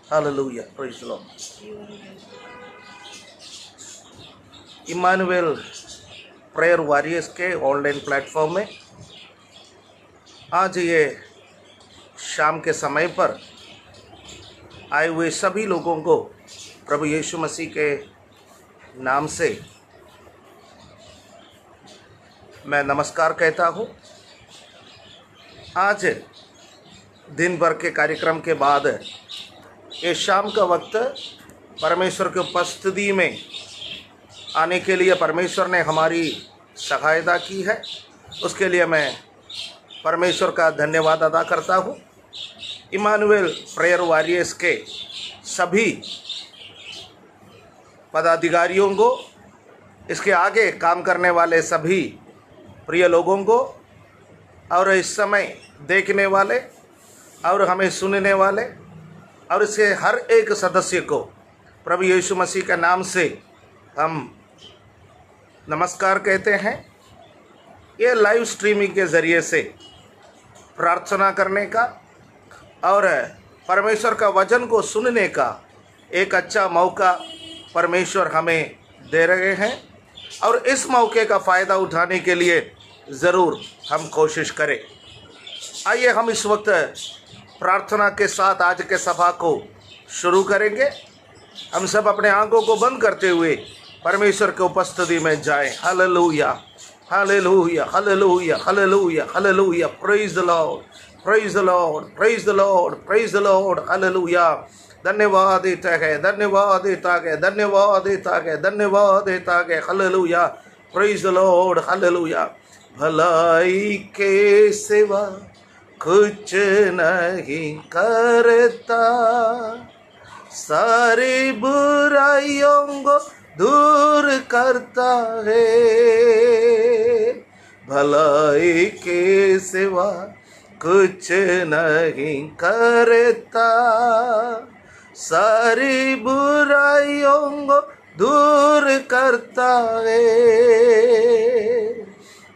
Hallelujah. Praise the Lord. Emmanuel prayer warriors के online platform में आज ये शाम के समय पर आए हुए सभी लोगों को प्रभु यीशु मसीह के नाम से मैं नमस्कार कहता हूँ। आज दिन भर के कार्यक्रम के बाद ये शाम का वक्त परमेश्वर की उपस्थिति में आने के लिए परमेश्वर ने हमारी सहायता की है, उसके लिए मैं परमेश्वर का धन्यवाद अदा करता हूँ। इमानुएल प्रेयर वॉरियर्स के सभी पदाधिकारियों को, इसके आगे काम करने वाले सभी प्रिय लोगों को और इस समय देखने वाले और हमें सुनने वाले और इसके हर एक सदस्य को प्रभु यीशु मसीह के नाम से हम नमस्कार कहते हैं। ये लाइव स्ट्रीमिंग के ज़रिए से प्रार्थना करने का और परमेश्वर का वचन को सुनने का एक अच्छा मौका परमेश्वर हमें दे रहे हैं और इस मौके का फ़ायदा उठाने के लिए ज़रूर हम कोशिश करें। आइए हम इस वक्त प्रार्थना के साथ आज के सभा को शुरू करेंगे। हम सब अपने आंखों को बंद करते हुए परमेश्वर के उपस्थिति में जाएं। Hallelujah, hallelujah, hallelujah, hallelujah, hallelujah. Praise the Lord, praise the Lord, praise the Lord, praise the Lord. Hallelujah. धन्यवाद देता है, धन्यवाद देता है, धन्यवाद देता है, धन्यवाद देता है। Hallelujah, praise the Lord. Hallelujah. भलाई के सिवा कुछ नहीं करता, सारी बुराइयों को दूर करता है। भलाई के सिवा कुछ नहीं करता, सारी बुराइयों को दूर करता है।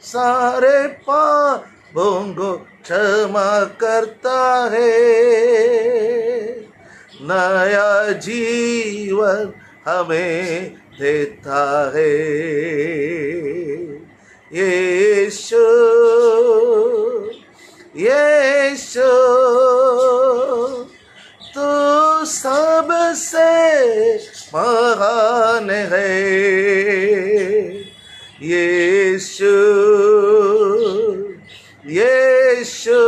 सारे पापों को क्षमा करता है, नया जीवन हमें देता है। यीशु, यीशु तू सबसे महान है। यीशु, यीशु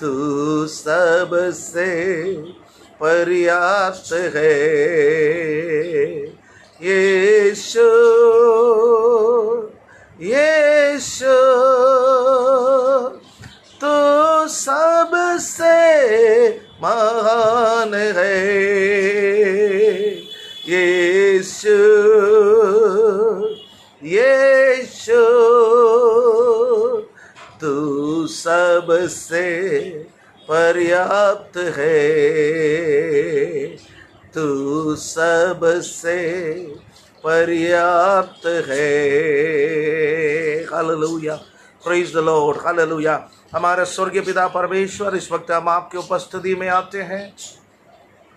तू सबसे पर्याप्त है। यीशु, यीशु तू सबसे महान है। यीशु, यीशु तू सबसे पर्याप्त है। तू सबसे पर्याप्त है। Hallelujah, praise the Lord. Hallelujah. हमारे स्वर्गीय पिता परमेश्वर, इस वक्त हम आपके उपस्थिति में आते हैं।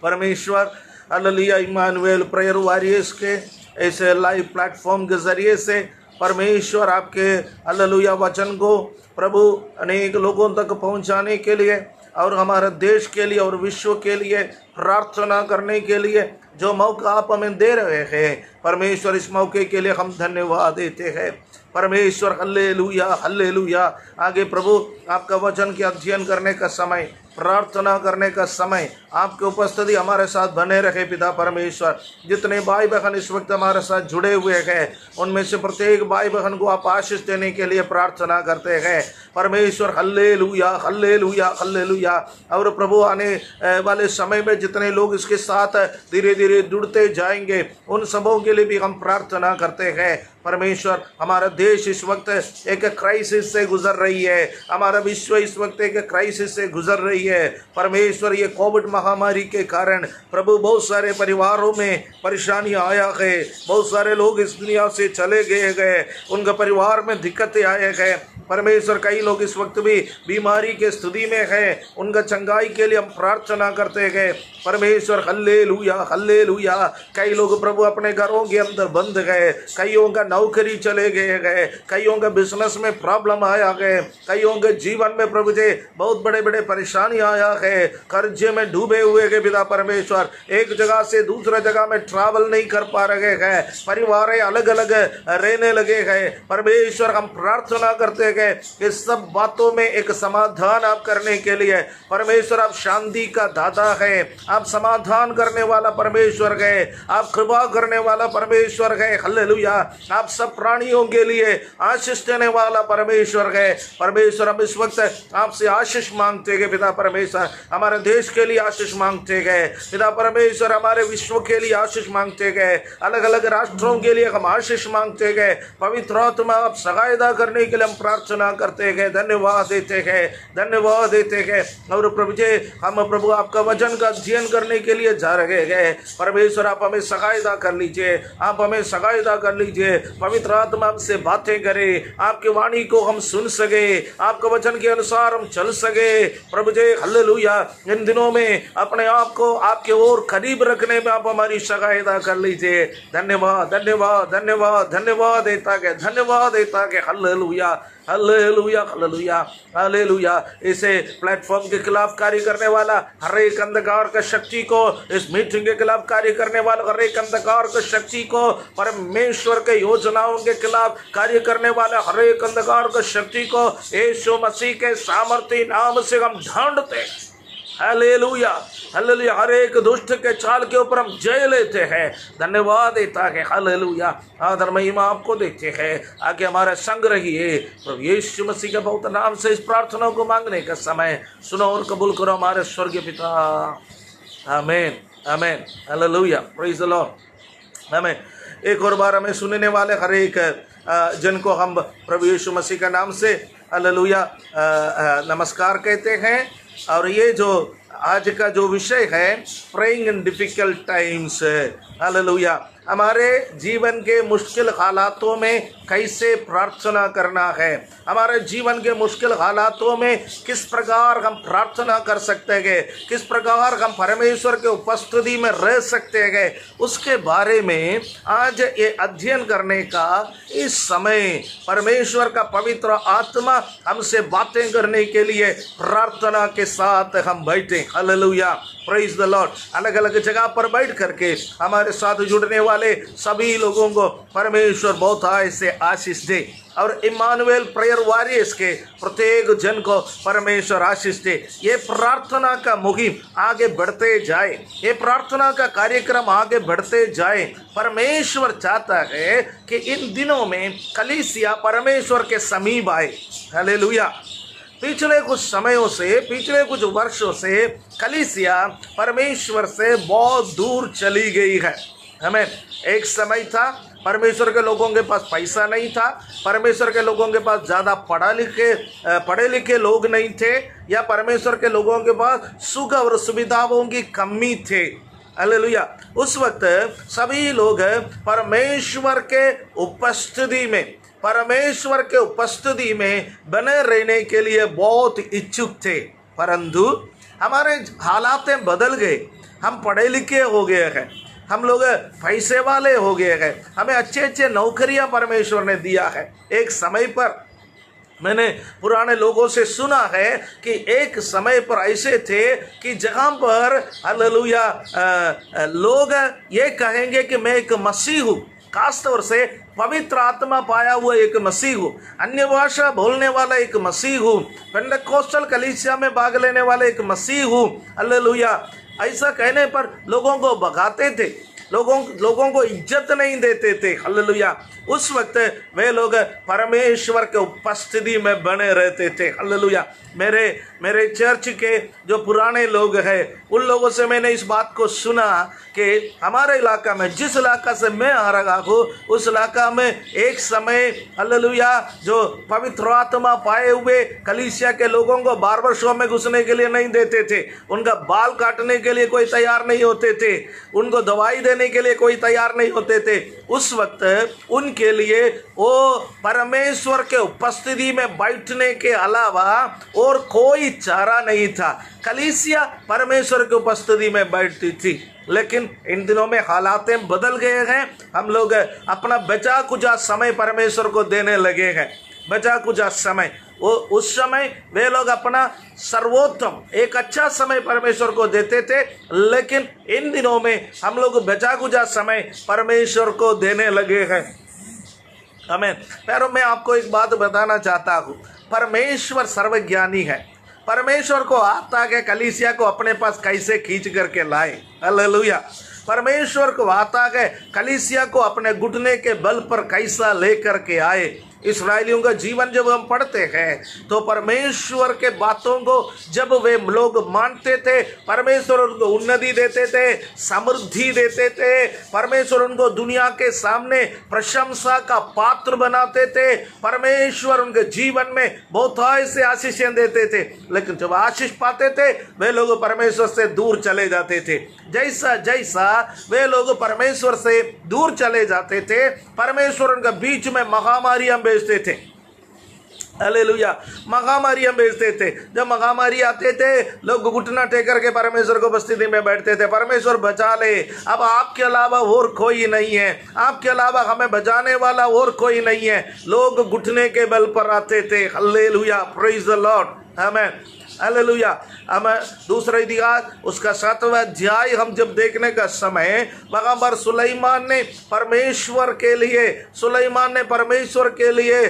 परमेश्वर, हालेलुया, इमानुएल प्रेयर वॉरियर्स के ऐसे लाइव प्लेटफॉर्म के ज़रिए से परमेश्वर आपके हालेलुया वचन को प्रभु अनेक लोगों तक पहुंचाने के लिए और हमारे देश के लिए और विश्व के लिए प्रार्थना करने के लिए जो मौका आप हमें दे रहे हैं, परमेश्वर इस मौके के लिए हम धन्यवाद देते हैं। परमेश्वर, हल्लेलुया, हल्लेलुया। आगे प्रभु आपका वचन के अध्ययन करने का समय, प्रार्थना करने का समय, आपके उपस्थिति हमारे साथ बने रहे। पिता परमेश्वर, जितने भाई बहन इस वक्त हमारे साथ जुड़े हुए हैं, उनमें से प्रत्येक भाई बहन को आप आशीष देने के लिए प्रार्थना करते हैं। परमेश्वर, हल्लेलुया, हल्लेलुया, हल्लेलुया। और प्रभु आने वाले समय में जितने लोग इसके साथ धीरे धीरे जुड़ते जाएंगे, उन सबों के लिए भी हम प्रार्थना करते हैं। परमेश्वर, हमारा देश इस वक्त एक क्राइसिस से गुजर रही है, हमारा विश्व इस वक्त एक क्राइसिस से गुजर रही है। परमेश्वर, ये कोविड महामारी के कारण प्रभु बहुत सारे परिवारों में परेशानियां आया है, बहुत सारे लोग इस दुनिया से चले गए, उनके परिवार में दिक्कतें आए हैं। परमेश्वर कई लोग इस वक्त भी बीमारी के स्थिति में है, उनका चंगाई के लिए हम प्रार्थना करते हैं परमेश्वर। Hallelujah hallelujah. कई लोग प्रभु अपने घरों के अंदर बंद गए, कईयों का नौकरी चले गए, कईयों का बिजनेस में प्रॉब्लम आया है, कईयों के जीवन में प्रभु जी बहुत बड़े बड़े परेशानी आया है, कर्जे में डूबे हुए के पिता परमेश्वर, एक जगह से दूसरा जगह में ट्रैवल नहीं कर पा रहे हैं, परिवार अलग अलग रहने लगे हैं परमेश्वर। हम प्रार्थना करते हैं कि सब बातों में एक समाधान आप करने के लिए परमेश्वर, आप शांति का दाता है, आप समाधान करने वाला परमेश्वर है, आप कृपा करने वाला परमेश्वर है। हालेलुया। आप सब प्राणियों के लिए आशीष देने वाला परमेश्वर है परमेश्वर। हम इस वक्त आपसे आशीष मांगते हैं पिता परमेश्वर, हमारे देश के लिए आशीष मांगते हैं पिता परमेश्वर, हमारे विश्व के लिए आशीष मांगते हैं, अलग अलग राष्ट्रों के लिए हम आशीष मांगते हैं। पवित्र आत्मा आप सहायता करने के लिए हम प्रार्थना करते हैं, धन्यवाद देते हैं, धन्यवाद देते हैं। और प्रभु जी हम प्रभु आपका वचन का अध्ययन करने के लिए जा रहे हैं परमेश्वर, आप हमें सहायता कर लीजिए, आप हमें सहायता कर लीजिए। पवित्र आत्मा हमसे बातें करे, आपकी वाणी को हम सुन सके, आपके वचन के अनुसार हम चल सके प्रभु जी। हालेलुया। इन दिनों में अपने आप को आपके ओर करीब रखने में आप हमारी सहायता कर लीजिए। धन्यवाद धन्यवाद धन्यवाद धन्यवाद देता के, धन्यवाद देता के। Hallelujah hallelujah hallelujah hallelujah. इसे प्लेटफॉर्म के खिलाफ कार्य करने वाला हर एक अंधकार का शक्ति को, इस मीटिंग के खिलाफ कार्य करने वाला हर एक अंधकार का शक्ति को, परमेश्वर के योजनाओं के खिलाफ कार्य करने वाला हर एक अंधकार का शक्ति को यीशु मसीह के सामर्थ्य नाम से हम ढांढते। Hallelujah hallelujah. हर एक दुष्ट के चाल के ऊपर हम जय लेते हैं। धन्यवाद देता है। हालेलुया। आदर महिमा आपको देते हैं। आगे हमारा संग रहिए प्रभु यीशु मसीह के पवित्र नाम से इस प्रार्थना को मांगने का समय सुनो और कबूल करो हमारे स्वर्गीय पिता। आमीन आमीन। हालेलुया। Praise the Lord. हमें एक और बार हमें सुनने वाले हर एक जन को हम प्रभु यीशु मसीह के नाम से हालेलुया नमस्कार कहते हैं। और ये जो आज का जो विषय है प्रेइंग इन डिफिकल्ट टाइम्स, हालेलुया, हमारे जीवन के मुश्किल हालातों में कैसे प्रार्थना करना है, हमारे जीवन के मुश्किल हालातों में किस प्रकार हम प्रार्थना कर सकते हैं, किस प्रकार हम परमेश्वर के उपस्थिति में रह सकते हैं, उसके बारे में आज ये अध्ययन करने का इस समय परमेश्वर का पवित्र आत्मा हमसे बातें करने के लिए प्रार्थना के साथ हम बैठे। हालेलुया। Praise the Lord. अलग अलग जगह पर बैठ करके हमारे साथ जुड़ने वाले सभी लोगों को परमेश्वर बहुत ऐसे आशीष दे और इमानुएल प्रेयर वॉरियर्स के प्रत्येक जन को परमेश्वर आशीष दे। ये प्रार्थना का मुहिम आगे बढ़ते जाए, ये प्रार्थना का कार्यक्रम आगे बढ़ते जाए। परमेश्वर चाहता है कि इन दिनों में कलीसिया परमेश्वर के समीप आए। हालेलुया। पिछले कुछ समयों से, पिछले कुछ वर्षों से कलीसिया परमेश्वर से बहुत दूर चली गई है। हमें एक समय था परमेश्वर के लोगों के पास पैसा नहीं था, परमेश्वर के लोगों के पास ज़्यादा पढ़े लिखे लोग नहीं थे, या परमेश्वर के लोगों के पास सुख और सुविधाओं की कमी थे। हालेलुया। उस वक्त सभी लोग परमेश्वर के उपस्थिति में, परमेश्वर के उपस्थिति में बने रहने के लिए बहुत इच्छुक थे। परंतु हमारे हालातें बदल गए, हम पढ़े लिखे हो गए हैं, हम लोग पैसे वाले हो गए हैं, हमें अच्छे अच्छे नौकरियां परमेश्वर ने दिया है। एक समय पर मैंने पुराने लोगों से सुना है कि एक समय पर ऐसे थे कि जहाँ पर हालेलुया लोग ये कहेंगे कि मैं एक मसीह हूँ, खासतौर से पवित्र आत्मा पाया हुआ एक मसीह हूँ, अन्य भाषा बोलने वाला एक मसीह हूँ, पेंटेकोस्टल कलीसिया में भाग लेने वाला एक मसीह हूँ। हालेलुया। ऐसा कहने पर लोगों को भगाते थे, लोगों को इज्जत नहीं देते थे। हालेलुया। उस वक्त वे लोग परमेश्वर के उपस्थिति में बने रहते थे। हालेलुया। मेरे चर्च के जो पुराने लोग हैं उन लोगों से मैंने इस बात को सुना कि हमारे इलाका में, जिस इलाका से मैं आ रहा हूँ, उस इलाका में एक समय हालेलुया जो पवित्र आत्मा पाए हुए कलीसिया के लोगों को बार्बर शॉप में घुसने के लिए नहीं देते थे, उनका बाल काटने के लिए कोई तैयार नहीं होते थे, उनको दवाई देने के लिए कोई तैयार नहीं होते थे। उस वक्त उनके के लिए वो परमेश्वर के उपस्थिति में बैठने के अलावा और कोई चारा नहीं था। कलीसिया परमेश्वर की उपस्थिति में बैठती थी, लेकिन इन दिनों में हालातें बदल गए हैं। हम लोग अपना बचा कुचा समय परमेश्वर को देने लगे हैं। बचा कुचा समय, वो उस समय वे लोग अपना सर्वोत्तम एक अच्छा समय परमेश्वर को देते थे, लेकिन इन दिनों में हम लोग बचा कुचा समय परमेश्वर को देने लगे हैं। आमीन। पैरों में आपको एक बात बताना चाहता हूँ, परमेश्वर सर्वज्ञानी है। परमेश्वर को आता है कलीसिया को अपने पास कैसे खींच करके लाए। हालेलुया। परमेश्वर को आता है कलीसिया को अपने घुटने के बल पर कैसा लेकर के आए। इस्राएलियों का जीवन जब हम पढ़ते हैं तो परमेश्वर के बातों को जब वे लोग मानते थे, परमेश्वर उनको उन्नति देते थे, समृद्धि देते थे। परमेश्वर उनको दुनिया के सामने प्रशंसा का पात्र बनाते थे। परमेश्वर उनके जीवन में बहुत ऐसे आशीषें देते थे, लेकिन जब आशीष पाते थे वे लोग परमेश्वर से दूर चले जाते थे। जैसा जैसा वे लोग परमेश्वर से दूर चले जाते थे, परमेश्वर उनके बीच में महामारियां भेजते थे। हालेलुया। महामारियां भेजते थे। जब महामारी आते थे, लोग घुटना टेक करके परमेश्वर को उपस्थिति में बैठते थे, परमेश्वर बचा ले, अब आपके अलावा और कोई नहीं है, आपके अलावा हमें बचाने वाला और कोई नहीं है। लोग घुटने के बल पर आते थे। Hallelujah, praise the Lord. आमीन। हालेलुया। अब दूसरा इतिहास उसका 7वां अध्याय हम जब देखने का समय, वहां पर सुलेमान ने परमेश्वर के लिए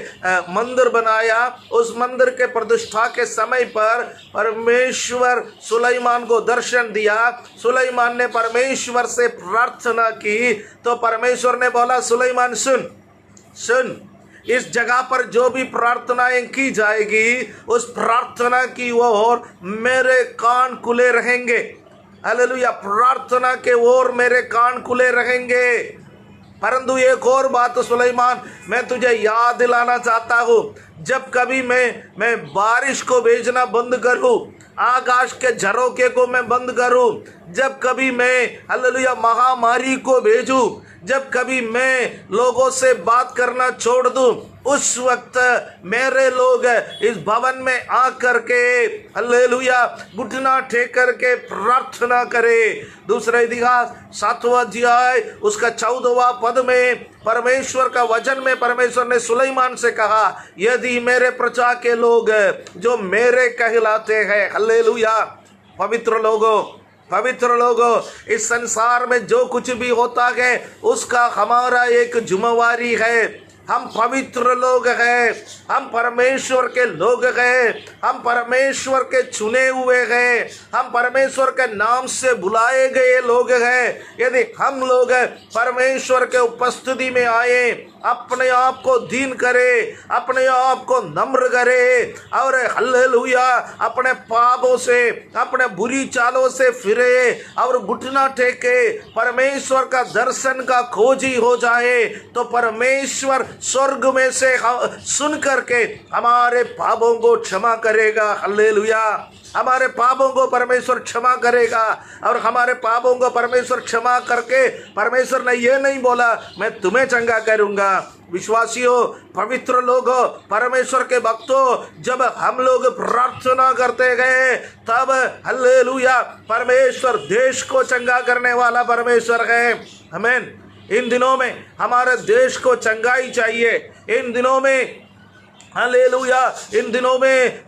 मंदिर बनाया। उस मंदिर के प्रतिष्ठा के समय पर परमेश्वर सुलेमान को दर्शन दिया। सुलेमान ने परमेश्वर से प्रार्थना की तो परमेश्वर ने बोला, सुलेमान सुन, इस जगह पर जो भी प्रार्थनाएं की जाएगी उस प्रार्थना की ओर मेरे कान खुले रहेंगे। हालेलुया। प्रार्थना के ओर मेरे कान खुले रहेंगे। परंतु एक और बात सुलेमान, मैं तुझे याद दिलाना चाहता हूँ, जब कभी मैं बारिश को भेजना बंद करूँ, आकाश के झरोखे को मैं बंद करूँ, जब कभी मैं हालेलुया महामारी को भेजूं, जब कभी मैं लोगों से बात करना छोड़ दूं, उस वक्त मेरे लोग इस भवन में आ करके हालेलुया घुटना टेक करके प्रार्थना करे। दूसरा इतिहास 7वां अध्याय उसका 14वां पद में परमेश्वर का वचन में परमेश्वर ने सुलेमान से कहा, यदि मेरे प्रजा के लोग जो मेरे कहलाते हैं, हालेलुया, पवित्र लोगों, इस संसार में जो कुछ भी होता है उसका हमारा एक जिम्मेवारी है। हम पवित्र लोग हैं, हम परमेश्वर के लोग हैं, हम परमेश्वर के चुने हुए हैं, हम परमेश्वर के नाम से बुलाए गए लोग हैं। यदि हम लोग परमेश्वर के उपस्थिति में आए, अपने आप को दीन करे, अपने आप को नम्र करे और हालेलुया अपने पापों से, अपने बुरी चालों से फिरे और घुटना टेके, परमेश्वर का दर्शन का खोजी हो जाए, तो परमेश्वर स्वर्ग में से सुन करके हमारे पापों को क्षमा करेगा। हालेलुया। हमारे पापों को परमेश्वर क्षमा करेगा और हमारे पापों को परमेश्वर क्षमा करके परमेश्वर ने ये नहीं बोला मैं तुम्हें चंगा करूंगा। विश्वासियों, पवित्र लोगों, परमेश्वर के भक्तों, जब हम लोग प्रार्थना करते गए तब हालेलुया परमेश्वर देश को चंगा करने वाला परमेश्वर है। आमीन। इन दिनों में हमारे देश को चंगाई चाहिए। इन दिनों में हालेलुया, इन दिनों में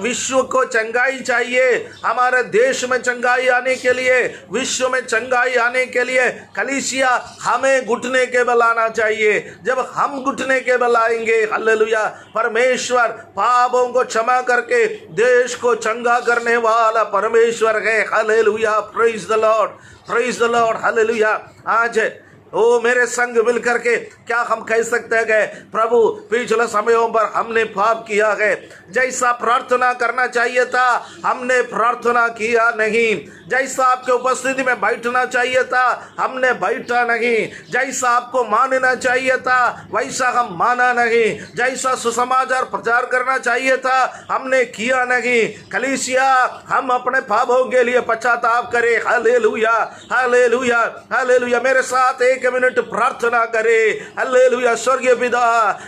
विश्व को चंगाई चाहिए। हमारे देश में चंगाई आने के लिए, विश्व में चंगाई आने के लिए कलीसिया हमें घुटने के बल आना चाहिए। जब हम घुटने के बल आएंगे, हालेलुया, परमेश्वर पापों को क्षमा करके देश को चंगा करने वाला परमेश्वर है। Hallelujah, praise the Lord, praise the Lord, hallelujah. आज ओ मेरे संग मिल करके क्या हम कह सकते हैं, प्रभु पिछले समयों पर हमने पाप किया है, जैसा प्रार्थना करना चाहिए था हमने प्रार्थना किया नहीं, जैसा आपके उपस्थिति में बैठना चाहिए था हमने बैठा नहीं, जैसा आपको मानना चाहिए था वैसा हम माना नहीं, जैसा सुसमाचार प्रचार करना चाहिए था हमने किया नहीं। कलीसिया हम अपने पापों के लिए पश्चाताप करें। Hallelujah, hallelujah, hallelujah. मेरे साथ एक मिनट प्रार्थना करें। हालेलुया। स्वर्गीय पिता,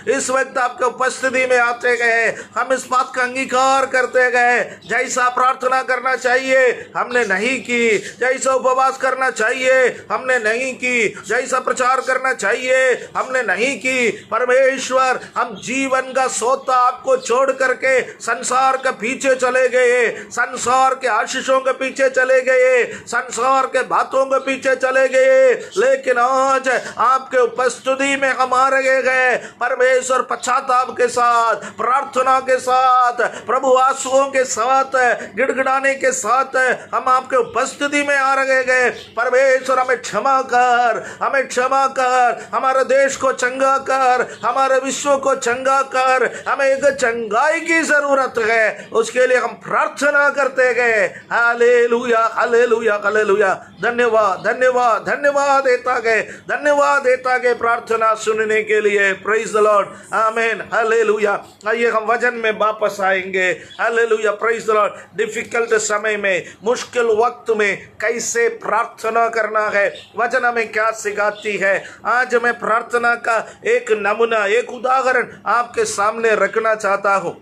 इस वक्त आपके उपस्थिति में आते गए, हम इस बात का अंगीकार करते गए, जैसा प्रार्थना करना चाहिए हमने नहीं की, जैसा उपवास करना चाहिए हमने नहीं की, जैसा प्रचार करना चाहिए हमने नहीं की। परमेश्वर, हम जीवन का सोता आपको छोड़ करके संसार के पीछे चले गए, संसार के आशीषों के पीछे चले गए, संसार के बातों के पीछे चले गए, लेकिन आज आपके उपस्थिति में हम आ रहे गए। परमेश्वर, पश्चाताप के साथ, प्रार्थना के साथ, प्रभु आंसुओं के साथ, गिड़गिड़ाने के साथ हम आपके उपस्थिति में आ रहे गए। परमेश्वर, हमें क्षमा कर, हमें क्षमा कर, हमारे देश को चंगा कर, हमारे विश्व को चंगा कर। हमें एक चंगाई की जरूरत है, उसके लिए हम प्रार्थना करते गए। Hallelujah, hallelujah, hallelujah. धन्यवाद, धन्यवाद, धन्यवाद देता गए, धन्यवाद देता गए प्रार्थना सुनने के लिए। प्रेज द लॉर्ड, आमीन, हालेलुया। आइए हम वचन में वापस आएंगे। Hallelujah, praise the Lord. Difficult समय में, मुश्किल वक्त में कैसे प्रार्थना करना है, वचन हमें क्या सिखाती है। आज मैं प्रार्थना का एक नमूना, एक उदाहरण आपके सामने रखना चाहता हूँ।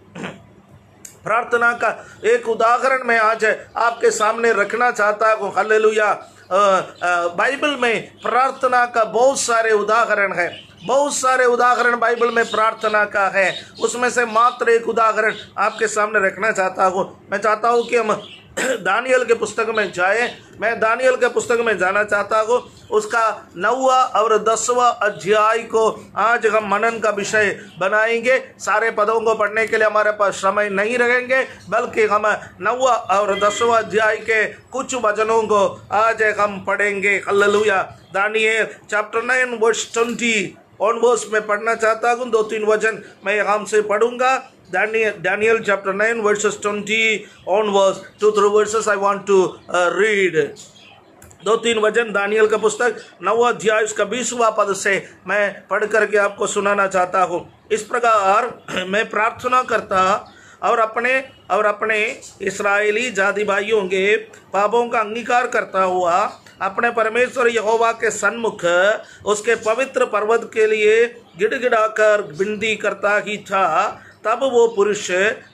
प्रार्थना का एक उदाहरण मैं आज आपके सामने रखना चाहता हूँ। हालेलुया। बाइबल में प्रार्थना का बहुत सारे उदाहरण है, बहुत सारे उदाहरण बाइबल में प्रार्थना का है। उसमें से मात्र एक उदाहरण आपके सामने रखना चाहता हूँ। मैं चाहता हूँ कि हम दानियल के पुस्तक में जाए। मैं दानियल के पुस्तक में जाना चाहता हूँ। उसका 9वां और 10वां अध्याय को आज हम मनन का विषय बनाएंगे। सारे पदों को पढ़ने के लिए हमारे पास समय नहीं रहेंगे, बल्कि हम 9वां और 10वां अध्याय के कुछ वचनों को आज हम पढ़ेंगे। Hallelujah. Daniel chapter 9 verse 20 onwards में पढ़ना चाहता हूँ। 2-3 वचन मैं यहाँ से पढ़ूंगा। Daniel chapter 9 verses 20 onwards, 2-3 verses I want to read. 2-3 वचन दानियल का पुस्तक 9वां अध्याय उसका 20वां पद से मैं पढ़ करके आपको सुनाना चाहता हूँ। इस प्रकार मैं प्रार्थना करता और अपने इस्राएली जाति भाइयों के पापों का अंगीकार करता हुआ अपने परमेश्वर यहोवा के सन्मुख उसके पवित्र पर्वत के लिए गिड़गिड़ाकर विनती करता ही था। तब वो पुरुष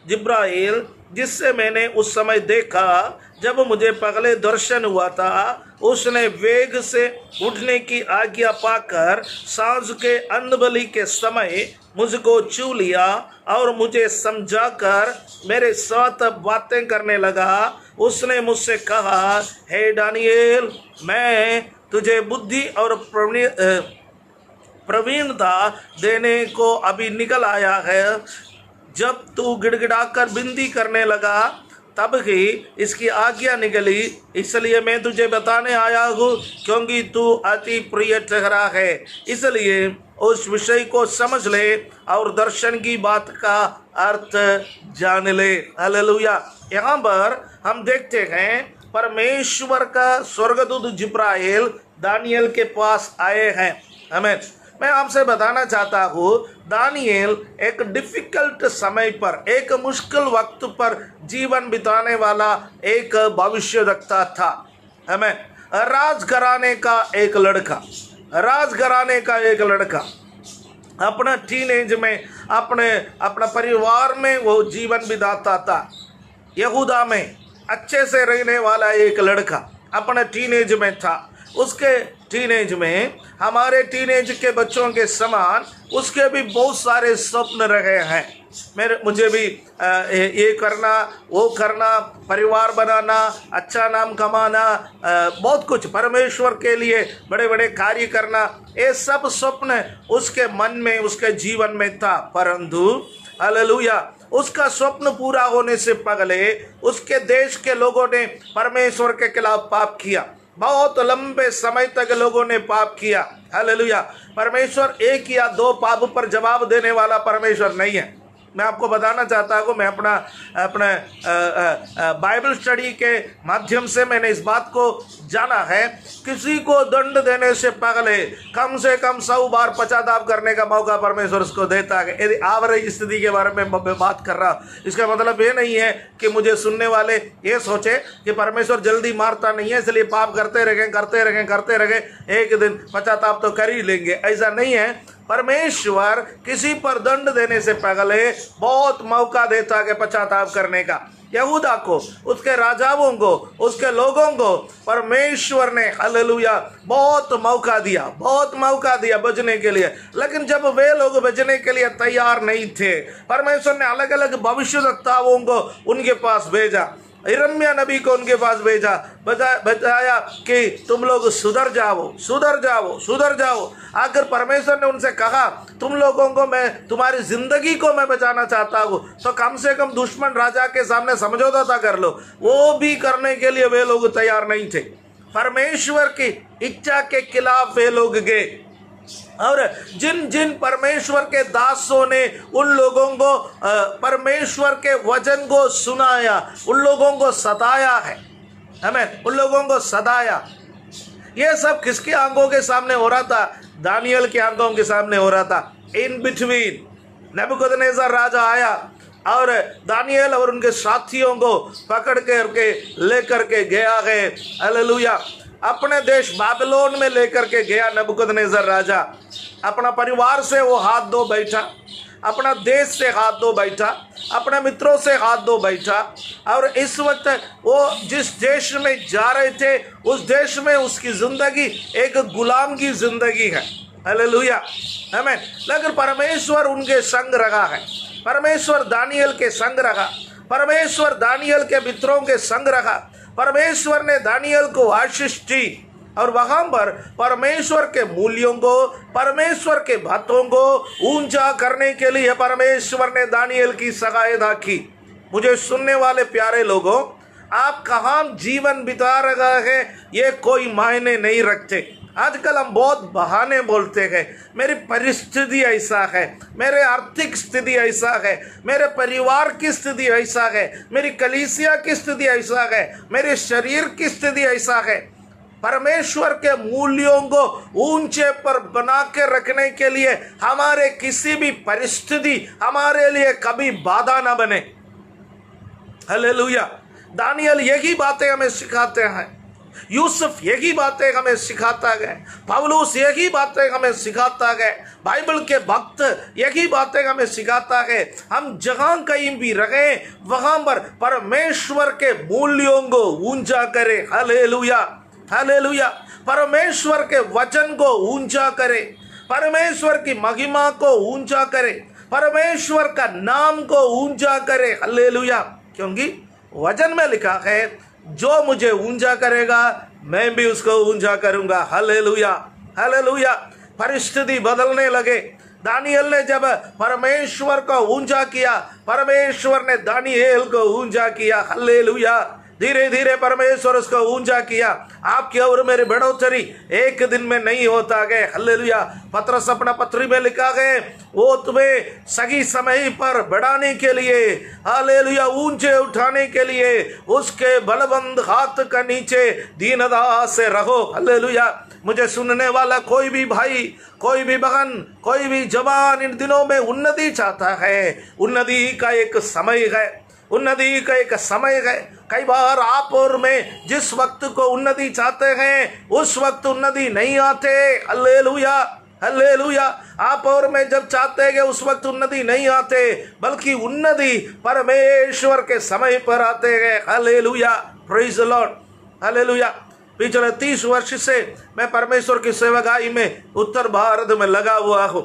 जिब्राइल, जिससे मैंने उस समय देखा जब मुझे पगले दर्शन हुआ था, उसने वेग से उठने की आज्ञा पाकर सांझ के अन्नबलि के समय मुझको छू लिया और मुझे समझाकर मेरे साथ बातें करने लगा। उसने मुझसे कहा, हे दानिएल, मैं तुझे बुद्धि और प्रवीणता देने को अभी निकल आया है। जब तू गिड़गिड़ाकर विनती करने लगा तब ही इसकी आज्ञा निकली, इसलिए मैं तुझे बताने आया हूँ, क्योंकि तू अति प्रिय ठहरा है। इसलिए उस विषय को समझ ले और दर्शन की बात का अर्थ जान ले। हालेलुया। यहाँ पर हम देखते हैं परमेश्वर का स्वर्गदूत जिब्राइल दानियल के पास आए हैं। हमें मैं आपसे बताना चाहता हूँ, दानियल एक डिफिकल्ट समय पर, एक मुश्किल वक्त पर जीवन बिताने वाला एक भविष्यवक्ता था। हमें राजघराने का एक लड़का अपना टीनेज में अपना परिवार में वो जीवन बिताता था। यहूदा में अच्छे से रहने वाला एक लड़का अपना टीनेज में था। उसके टीनेज में हमारे टीनेज के बच्चों के समान उसके भी बहुत सारे स्वप्न रहे हैं। मुझे भी ये करना, वो करना, परिवार बनाना, अच्छा नाम कमाना, बहुत कुछ परमेश्वर के लिए बड़े बड़े कार्य करना, ये सब स्वप्न उसके मन में, उसके जीवन में था। परंतु हालेलुया, उसका स्वप्न पूरा होने से पहले उसके देश के लोगों ने परमेश्वर के खिलाफ पाप किया। बहुत लंबे समय तक लोगों ने पाप किया। हालेलुया। परमेश्वर एक या दो पाप पर जवाब देने वाला परमेश्वर नहीं है। मैं आपको बताना चाहता हूँ, मैं अपना बाइबल स्टडी के माध्यम से मैंने इस बात को जाना है, किसी को दंड देने से पहले कम से कम 100 बार पश्चाताप करने का मौका परमेश्वर उसको देता है। यदि आवरेज स्थिति के बारे में मैं बात कर रहा, इसका मतलब ये नहीं है कि मुझे सुनने वाले ये सोचे कि परमेश्वर जल्दी मारता नहीं है इसलिए पाप करते रहें, एक दिन पश्चाताप तो कर ही लेंगे, ऐसा नहीं है। परमेश्वर किसी पर दंड देने से पहले बहुत मौका देता है पश्चाताप करने का। यहूदा को, उसके राजाओं को, उसके लोगों को परमेश्वर ने हालेलुया बहुत मौका दिया बचने के लिए। लेकिन जब वे लोग बचने के लिए तैयार नहीं थे, परमेश्वर ने अलग अलग भविष्यवक्ताओं को उनके पास भेजा। यिर्मयाह नबी को उनके पास भेजा, बताया कि तुम लोग सुधर जाओ। अगर परमेश्वर ने उनसे कहा तुम लोगों को मैं, तुम्हारी जिंदगी को मैं बचाना चाहता हूँ, तो कम से कम दुश्मन राजा के सामने समझौता कर लो, वो भी करने के लिए वे लोग तैयार नहीं थे। परमेश्वर की इच्छा के खिलाफ वे लोग गए। और जिन जिन परमेश्वर के दासों ने उन लोगों को परमेश्वर के वचन को सुनाया, उन लोगों को सताया है, आमीन, उन लोगों को सताया। ये सब किसकी आंखों के सामने हो रहा था? दानियल की आंखों के सामने हो रहा था। इन बिटवीन नबूकदनेस्सर राजा आया और दानियल और उनके साथियों को पकड़ करके लेकर के गया है, हालेलुया, अपने देश बाबिलोन में लेकर के गया। नबूकदनेस्सर राजा अपना परिवार से वो हाथ धो बैठा, अपना देश से हाथ धो बैठा, अपने मित्रों से हाथ धो बैठा। और इस वक्त वो जिस देश में जा रहे थे, उस देश में उसकी जिंदगी एक गुलाम की जिंदगी है, हालेलुया, आमीन। लेकिन परमेश्वर उनके संग रहा है, परमेश्वर दानियल के संग रहा, परमेश्वर दानियल के मित्रों के संग रहा। परमेश्वर ने दानियल को आशीष दी और वहां पर परमेश्वर के मूल्यों को, परमेश्वर के बातों को ऊंचा करने के लिए परमेश्वर ने दानियल की सहायता की। मुझे सुनने वाले प्यारे लोगों, आप कहाँ जीवन बिता रहे हैं ये कोई मायने नहीं रखते। आजकल हम बहुत बहाने बोलते हैं, मेरी परिस्थिति ऐसा है, मेरे आर्थिक स्थिति ऐसा है, मेरे परिवार की स्थिति ऐसा है, मेरी कलीसिया की स्थिति ऐसा है, मेरे शरीर की स्थिति ऐसा है। परमेश्वर के मूल्यों को ऊंचे पर बना के रखने के लिए हमारे किसी भी परिस्थिति हमारे लिए कभी बाधा ना बने, हालेलुया। दानियल यही बातें हमें सिखाते हैं, यूसुफ यही बातें हमें सिखाता है, पौलुस यही बातें हमें सिखाता है, बाइबल के भक्त यही बातें हमें सिखाता है। हम जहां कहीं भी रहे वहां पर परमेश्वर के मूल्यों को ऊंचा करें, हालेलुया, हालेलुया। परमेश्वर के वचन को ऊंचा करें, परमेश्वर की महिमा को ऊंचा करें, परमेश्वर का नाम को ऊंचा करें, हालेलुया। क्योंकि वचन में लिखा है, जो मुझे ऊंचा करेगा मैं भी उसको ऊंचा करूंगा, हालेलुया, हालेलुया। परिस्थिति बदलने लगे। दानियल ने जब परमेश्वर को ऊंचा किया, परमेश्वर ने दानियल को ऊंचा किया, हालेलुया। धीरे धीरे परमेश्वर उसको ऊंचा किया। आपकी और मेरी बढ़ोतरी एक दिन में नहीं होता है, हालेलुया। पत्रस अपना पत्री में लिखा है, वो तुम्हें सही समय पर बढ़ाने के लिए, हालेलुया, ऊंचे उठाने के लिए उसके बलबंद हाथ का नीचे दीनता से रहो, हालेलुया। मुझे सुनने वाला कोई भी भाई, कोई भी बहन, कोई भी जवान इन दिनों में उन्नति चाहता है, उन्नति का एक समय है, उन्नति का एक समय है। कई बार आप और मैं जिस वक्त को उन्नति चाहते हैं उस वक्त उन्नति नहीं आते, हालेलुया, हालेलुया। आप और मैं जब चाहते हैं उस वक्त उन्नति नहीं आते, बल्कि उन्नति परमेश्वर के समय पर आते हैं, hallelujah, praise the Lord, hallelujah. पिछले 30 वर्ष से मैं परमेश्वर की सेवकाई में उत्तर भारत में लगा हुआ हूँ,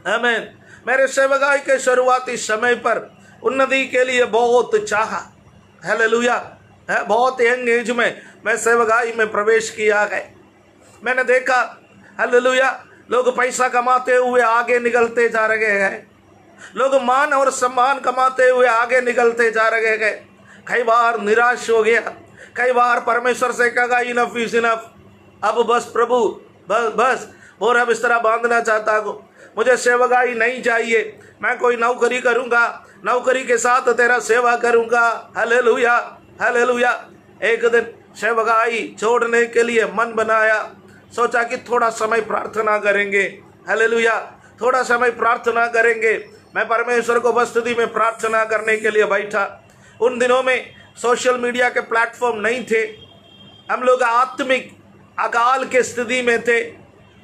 आमीन। मेरे सेवकाई के शुरुआती समय पर उन्नति के लिए बहुत चाहा, हालेलुया, है। बहुत यंग एज में मैं सेवकाई में प्रवेश किया है। मैंने देखा, हालेलुया, लोग पैसा कमाते हुए आगे निकलते जा रहे हैं, लोग मान और सम्मान कमाते हुए आगे निकलते जा रहे हैं। कई बार निराश हो गया, कई बार परमेश्वर से कहा इनफ इज इनफ, अब बस प्रभु, बस बस, और अब इस तरह बांधना चाहता हूँ, मुझे सेवकाई नहीं चाहिए, मैं कोई नौकरी करूँगा, नौकरी के साथ तेरा सेवा करूँगा। Hallelujah, hallelujah. एक दिन सेवकाई छोड़ने के लिए मन बनाया, सोचा कि थोड़ा समय प्रार्थना करेंगे। हालेलुया, थोड़ा समय प्रार्थना करेंगे। मैं परमेश्वर को उपस्थिति में प्रार्थना करने के लिए बैठा। उन दिनों में सोशल मीडिया के प्लेटफॉर्म नहीं थे, हम लोग आत्मिक अकाल के स्थिति में थे।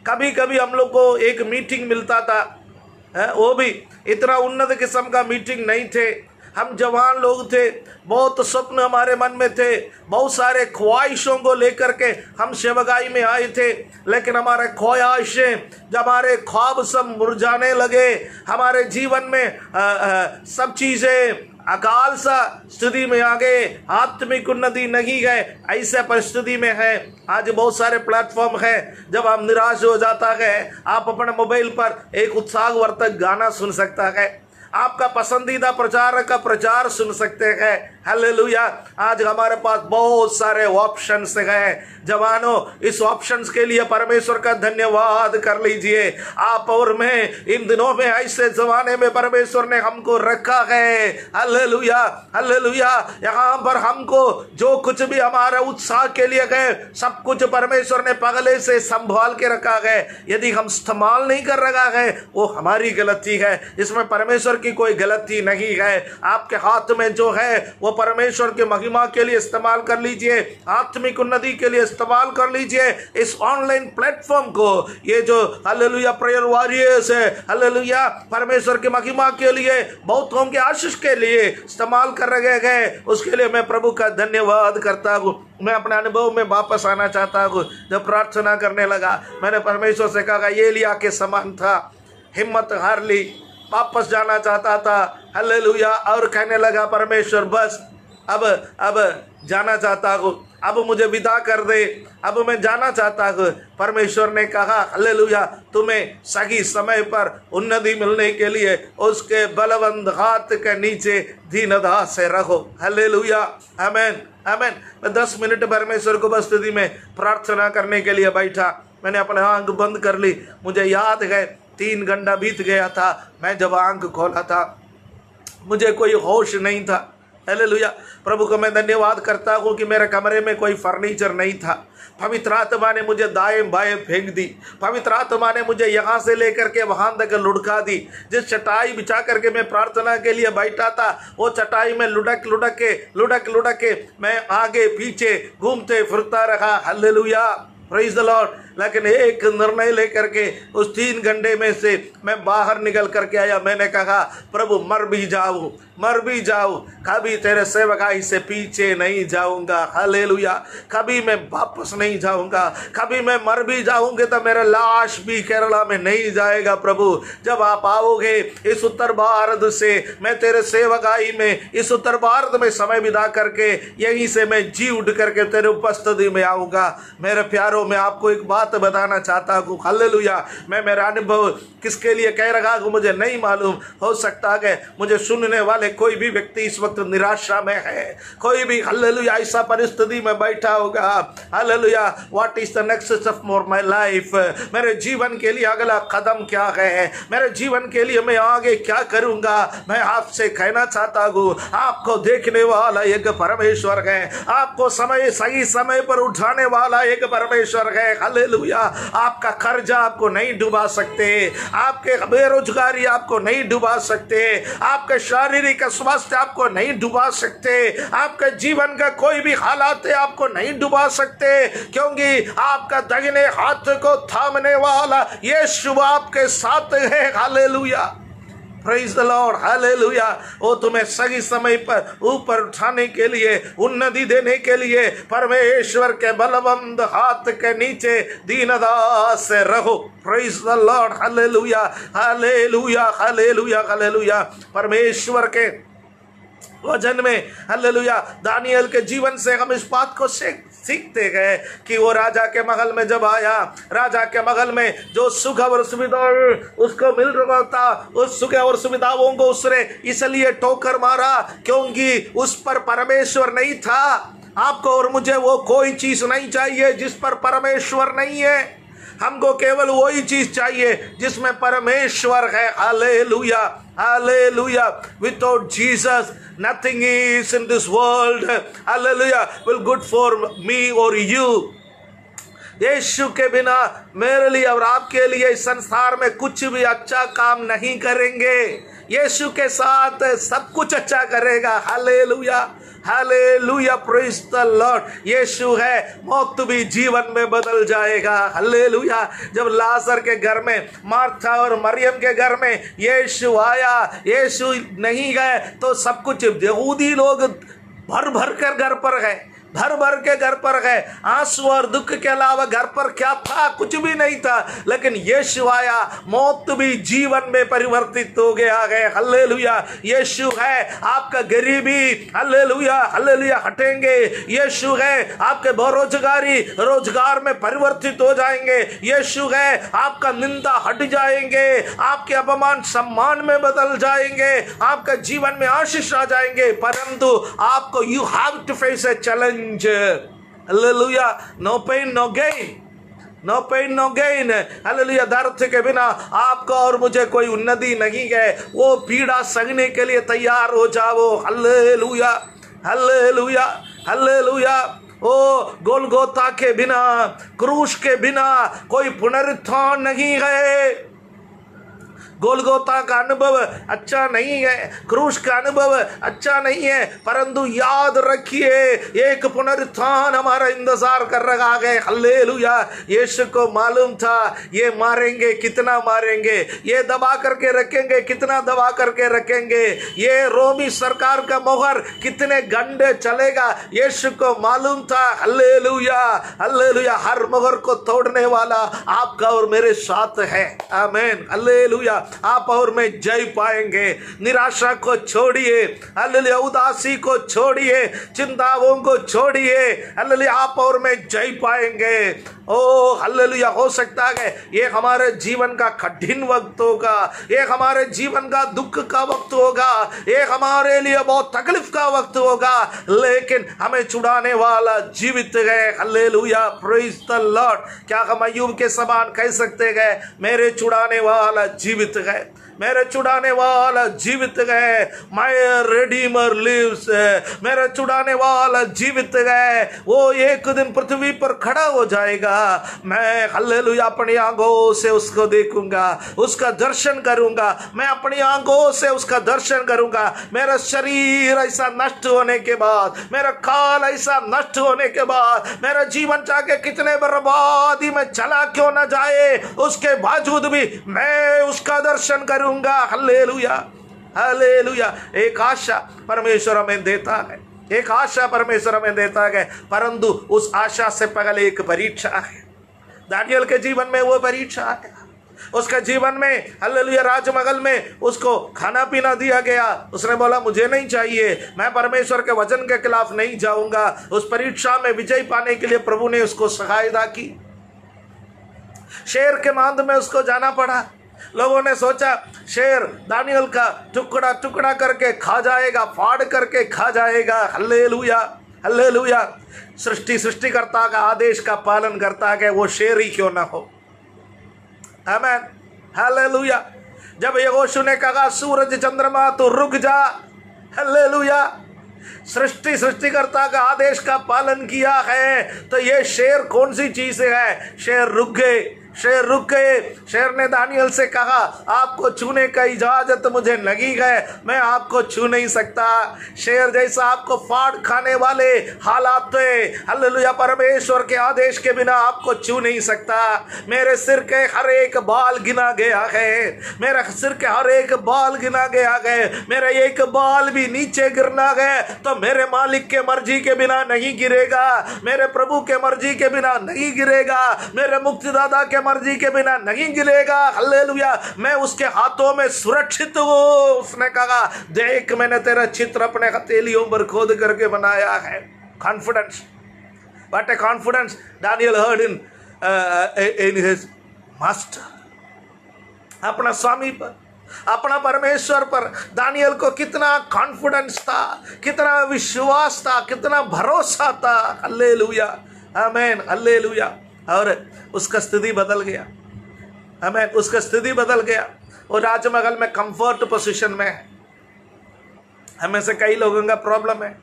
कभी कभी हम लोग को एक मीटिंग मिलता था, वो भी इतना उन्नत किस्म का मीटिंग नहीं थे। हम जवान लोग थे, बहुत स्वप्न हमारे मन में थे, बहुत सारे ख्वाहिशों को लेकर के हम सेवकाई में आए थे। लेकिन हमारे ख्वाहिशें, जब हमारे ख्वाब सब मुरझाने लगे, हमारे जीवन में सब चीज़ें अकाल सा स्थिति में आ गए, आत्मिक उन्नति नहीं गए, ऐसे परिस्थिति में है। आज बहुत सारे प्लेटफॉर्म है, जब आप निराश हो जाता है, आप अपने मोबाइल पर एक उत्साहवर्धक गाना सुन सकता है, आपका पसंदीदा प्रचारक का प्रचार सुन सकते हैं। हालेलुया। आज हमारे पास बहुत सारे ऑप्शंस हैं। जवानों, इस ऑप्शंस के लिए परमेश्वर का धन्यवाद कर लीजिए। आप और मैं इन दिनों में ऐसे जमाने में परमेश्वर ने हमको रखा है। Hallelujah, hallelujah. यहाँ पर हमको जो कुछ भी हमारा उत्साह के लिए है, सब कुछ परमेश्वर ने पहले से संभाल के रखा है। यदि हम इस्तेमाल नहीं कर रखा है, वो हमारी गलती है, इसमें परमेश्वर की कोई गलती नहीं है। आपके हाथ में जो है वो परमेश्वर के महिमा के लिए इस्तेमाल कर लीजिए, आत्मिक उन्नति के लिए इस्तेमाल कर लीजिए। इस ऑनलाइन प्लेटफॉर्म को, ये जो हालेलुया प्रेयर वॉरियर्स है, हालेलुया परमेश्वर की महिमा के लिए, बहुतों के आशीष के लिए इस्तेमाल कर रहे हैं, उसके लिए मैं प्रभु का धन्यवाद करता हूँ। मैं अपने अनुभव में वापस आना चाहता हूँ। जब प्रार्थना करने लगा, मैंने परमेश्वर से कहा एलिया के समान था, हिम्मत हार ली, वापस जाना चाहता था। हालेलुया। और कहने लगा परमेश्वर बस अब जाना चाहता हूँ, अब मुझे विदा कर दे, अब मैं जाना चाहता हूँ। परमेश्वर ने कहा हालेलुया, तुम्हें सही समय पर उन्नति मिलने के लिए उसके बलवंत हाथ के नीचे दीनता से रखो। हालेलुया, आमीन, आमीन। मैं 10 मिनट परमेश्वर को उपस्थिति में प्रार्थना करने के लिए बैठा। मैंने अपने आंख बंद कर ली। मुझे याद है 3 घंटा बीत गया था। मैं जब आंख खोला था, मुझे कोई होश नहीं था। हालेलुया। प्रभु को मैं धन्यवाद करता हूँ कि मेरे कमरे में कोई फर्नीचर नहीं था। पवित्र आत्मा ने मुझे दाएं बाएं फेंक दी। पवित्र आत्मा ने मुझे यहाँ से लेकर के वहाँ तक लुढ़का दी। जिस चटाई बिछा करके मैं प्रार्थना के लिए बैठा था, वो चटाई में लुढ़क के मैं आगे पीछे घूमते फिरता रहा। Hallelujah, praise the Lord. लेकिन एक निर्णय लेकर के उस 3 घंटे में से मैं बाहर निकल करके आया। मैंने कहा प्रभु मर भी जाऊं, कभी तेरे सेवकाई से पीछे नहीं जाऊंगा। हालेलुया। कभी मैं वापस नहीं जाऊंगा। कभी मैं मर भी जाऊंगे तो मेरा लाश भी केरला में नहीं जाएगा। प्रभु जब आप आओगे इस उत्तर भारत से, मैं तेरे सेवकाई में इस उत्तर भारत में समय बिता करके यहीं से मैं जी उठ करके तेरे उपस्थिति में आऊंगा। मेरे प्यारों, में आपको एक बात बताना चाहता हूँ। हालेलुया। मैं मेरा अनुभव किसके लिए कह रहा हूँ मुझे नहीं मालूम। हो सकता है मुझे सुनने वाले कोई भी व्यक्ति इस वक्त निराशा में है, कोई भी हालेलुया ऐसा परिस्थिति में बैठा होगा। Hallelujah. What is the next step for my life, मेरे जीवन के लिए अगला कदम क्या है, मेरे जीवन के लिए मैं आगे क्या करूंगा। मैं आपसे कहना चाहता हूँ, आपको देखने वाला एक परमेश्वर है, आपको सही समय पर उठाने वाला एक परमेश्वर है। हालेलुया। आपका कर्जा आपको नहीं डुबा सकते, आपके बेरोजगारी आपको नहीं डुबा सकते, आपके शारीरिक स्वास्थ्य आपको नहीं डुबा सकते, आपके जीवन का कोई भी हालात आपको नहीं डुबा सकते, क्योंकि आपका दाहिने हाथ को थामने वाला यीशु आपके साथ है। Hallelujah, praise the Lord. Hallelujah. वो तुम्हें सही समय पर ऊपर उठाने के लिए, उन्नति देने के लिए परमेश्वर के बलवंत हाथ के नीचे दीनता से रहो। Praise the Lord. Hallelujah, hallelujah, hallelujah, hallelujah. परमेश्वर के वचन में हालेलुया दानियल के जीवन से हम इस बात को सीखते गए कि वो राजा के महल में जब आया, राजा के महल में जो सुख और सुविधा उसको मिल रहा था, उस सुख और सुविधाओं को उसने इसलिए ठोकर मारा क्योंकि उस पर परमेश्वर नहीं था। आपको और मुझे वो कोई चीज नहीं चाहिए जिस पर परमेश्वर नहीं है। हमको केवल वही चीज चाहिए जिसमें परमेश्वर है। Hallelujah, hallelujah. Without Jesus nothing is in this world, hallelujah, will good for me और यू। यीशु के बिना मेरे लिए और आपके लिए इस संसार में कुछ भी अच्छा काम नहीं करेंगे। यीशु के साथ सब कुछ अच्छा करेगा। Hallelujah, hallelujah, praise the lord. Yeshu है, मौत भी जीवन में बदल जाएगा। हालेलुया। जब लाजर के घर में, मार्था और मरियम के घर में यीशु आया, यीशु नहीं गए तो सब कुछ यहूदी लोग भर भर कर घर पर गए, भर भर के घर पर गए। आंसू और दुख के अलावा घर पर क्या था? कुछ भी नहीं था। लेकिन यीशु आया, मौत भी जीवन में परिवर्तित हो गया है। हालेलुया। यीशु है, आपका गरीबी, हालेलुया, हालेलुया, हटेंगे। यीशु है, आपके बेरोजगारी रोजगार में परिवर्तित हो जाएंगे। यीशु है, आपका निंदा हट जाएंगे, आपके अपमान सम्मान में बदल जाएंगे, आपका जीवन में आशीष आ जाएंगे। परंतु आपको you have to face a challenge. Hallelujah. No pain no gain, no pain no gain. Hallelujah. दर्द के बिना आपको और मुझे कोई उन्नति नहीं है। वो पीड़ा सहने के लिए तैयार हो जाओ। Hallelujah, hallelujah, hallelujah. ओ गोलगोता के बिना, क्रूस के बिना कोई पुनरुत्थान नहीं है। गोलगोता का अनुभव अच्छा नहीं है, क्रूस का अनुभव अच्छा नहीं है, परंतु याद रखिए एक पुनरुत्थान हमारा इंतजार कर रहा है। हालेलुया। यीशु को मालूम था ये मारेंगे, कितना मारेंगे, ये दबा करके रखेंगे, कितना दबा करके रखेंगे, ये रोमी सरकार का मोहर कितने घंटे चलेगा, यीशु को मालूम था। Hallelujah, hallelujah. हर मोहर को तोड़ने वाला आपका और मेरे साथ है। आमीन। हालेलुया। आप और मैं जय पाएंगे। निराशा को छोड़िए, हालेलुया, उदासी को छोड़िए, चिंताओं को छोड़िए। हालेलुया, आप और मैं जय पाएंगे। ओ हालेलुया। हो सकता है ये हमारे जीवन का कठिन वक्त होगा, ये हमारे जीवन का दुख का वक्त होगा, ये हमारे लिए बहुत तकलीफ का वक्त होगा, लेकिन हमें छुड़ाने वाला जीवित है। Hallelujah, praise the Lord. क्या हम अय्यूब के समान कह सकते हैं मेरे छुड़ाने वाला जीवित है, मेरे छुड़ाने वाला जीवित है, माय रिडीमर लिव्स, मेरा छुड़ाने वाला जीवित है, वो एक दिन पृथ्वी पर खड़ा हो जाएगा। मैं हालेलुया अपनी आंखों से उसको देखूंगा, उसका दर्शन करूंगा, मैं अपनी आंखों से उसका दर्शन करूंगा। मेरा शरीर ऐसा नष्ट होने के बाद, मेरा काल ऐसा नष्ट होने के बाद, मेरा जीवन चाहे कितने बर्बादी में चला क्यों न जाए, उसके बावजूद भी मैं उसका दर्शन करूंगा। Hallelujah, hallelujah. एक आशा परमेश्वर हमें देता है, एक आशा परमेश्वर हमें देता है, परंतु उस आशा से पहले एक परीक्षा है। दानियल के जीवन में वो परीक्षा है। उसके जीवन में हालेलुया राजमहल में उसको खाना पीना दिया गया, उसने बोला मुझे नहीं चाहिए, मैं परमेश्वर के वचन के खिलाफ नहीं जाऊंगा। उस परीक्षा में विजय पाने के लिए प्रभु ने उसको सहायता की। शेर के मांद में उसको जाना पड़ा। लोगों ने सोचा शेर दानियल का टुकड़ा टुकड़ा करके खा जाएगा, फाड़ करके खा जाएगा। Hallelujah, hallelujah. सृष्टिकर्ता का आदेश का पालन करता है, वो शेर ही क्यों ना हो। आमीन, हालेलुया। जब यहोशू ने कहा सूरज चंद्रमा तो रुक जा, हालेलुया, सृष्टिकर्ता का आदेश का पालन किया है, तो ये शेर कौन सी चीज है? शेर रुक गए, शेर रुक गए। शेर ने दानियल से कहा आपको छूने का इजाजत मुझे नहीं है, मैं आपको छू नहीं सकता। शेर जैसा आपको फाड़ खाने वाले हालात है, हालेलुया, परमेश्वर के आदेश के बिना आपको छू नहीं सकता। मेरे सिर के हर एक बाल गिना गया है, मेरे सिर के हर एक बाल गिना गया है, मेरा एक बाल भी नीचे गिरना है तो मेरे मालिक के मर्जी के बिना नहीं गिरेगा, मेरे प्रभु के मर्जी के बिना नहीं गिरेगा, मेरे मुक्तिदाता के मर्जी के बिना नहीं गिरेगा। हालेलुया, मैं उसके हाथों में सुरक्षित हूँ। उसने कहा देख मैंने तेरा चित्र अपने हथेलियों पर खोद करके बनाया है। Confidence, what A confidence Daniel heard in his master, अपना स्वामी पर, अपना परमेश्वर पर दानियल को कितना कॉन्फिडेंस था, कितना विश्वास था, कितना भरोसा था। हालेलुया, आमीन, हालेलुया। और उसका स्थिति बदल गया। हमें उसका स्थिति बदल गया और राजमहल में कंफर्ट पोजीशन में है। हमें से कई लोगों का प्रॉब्लम है,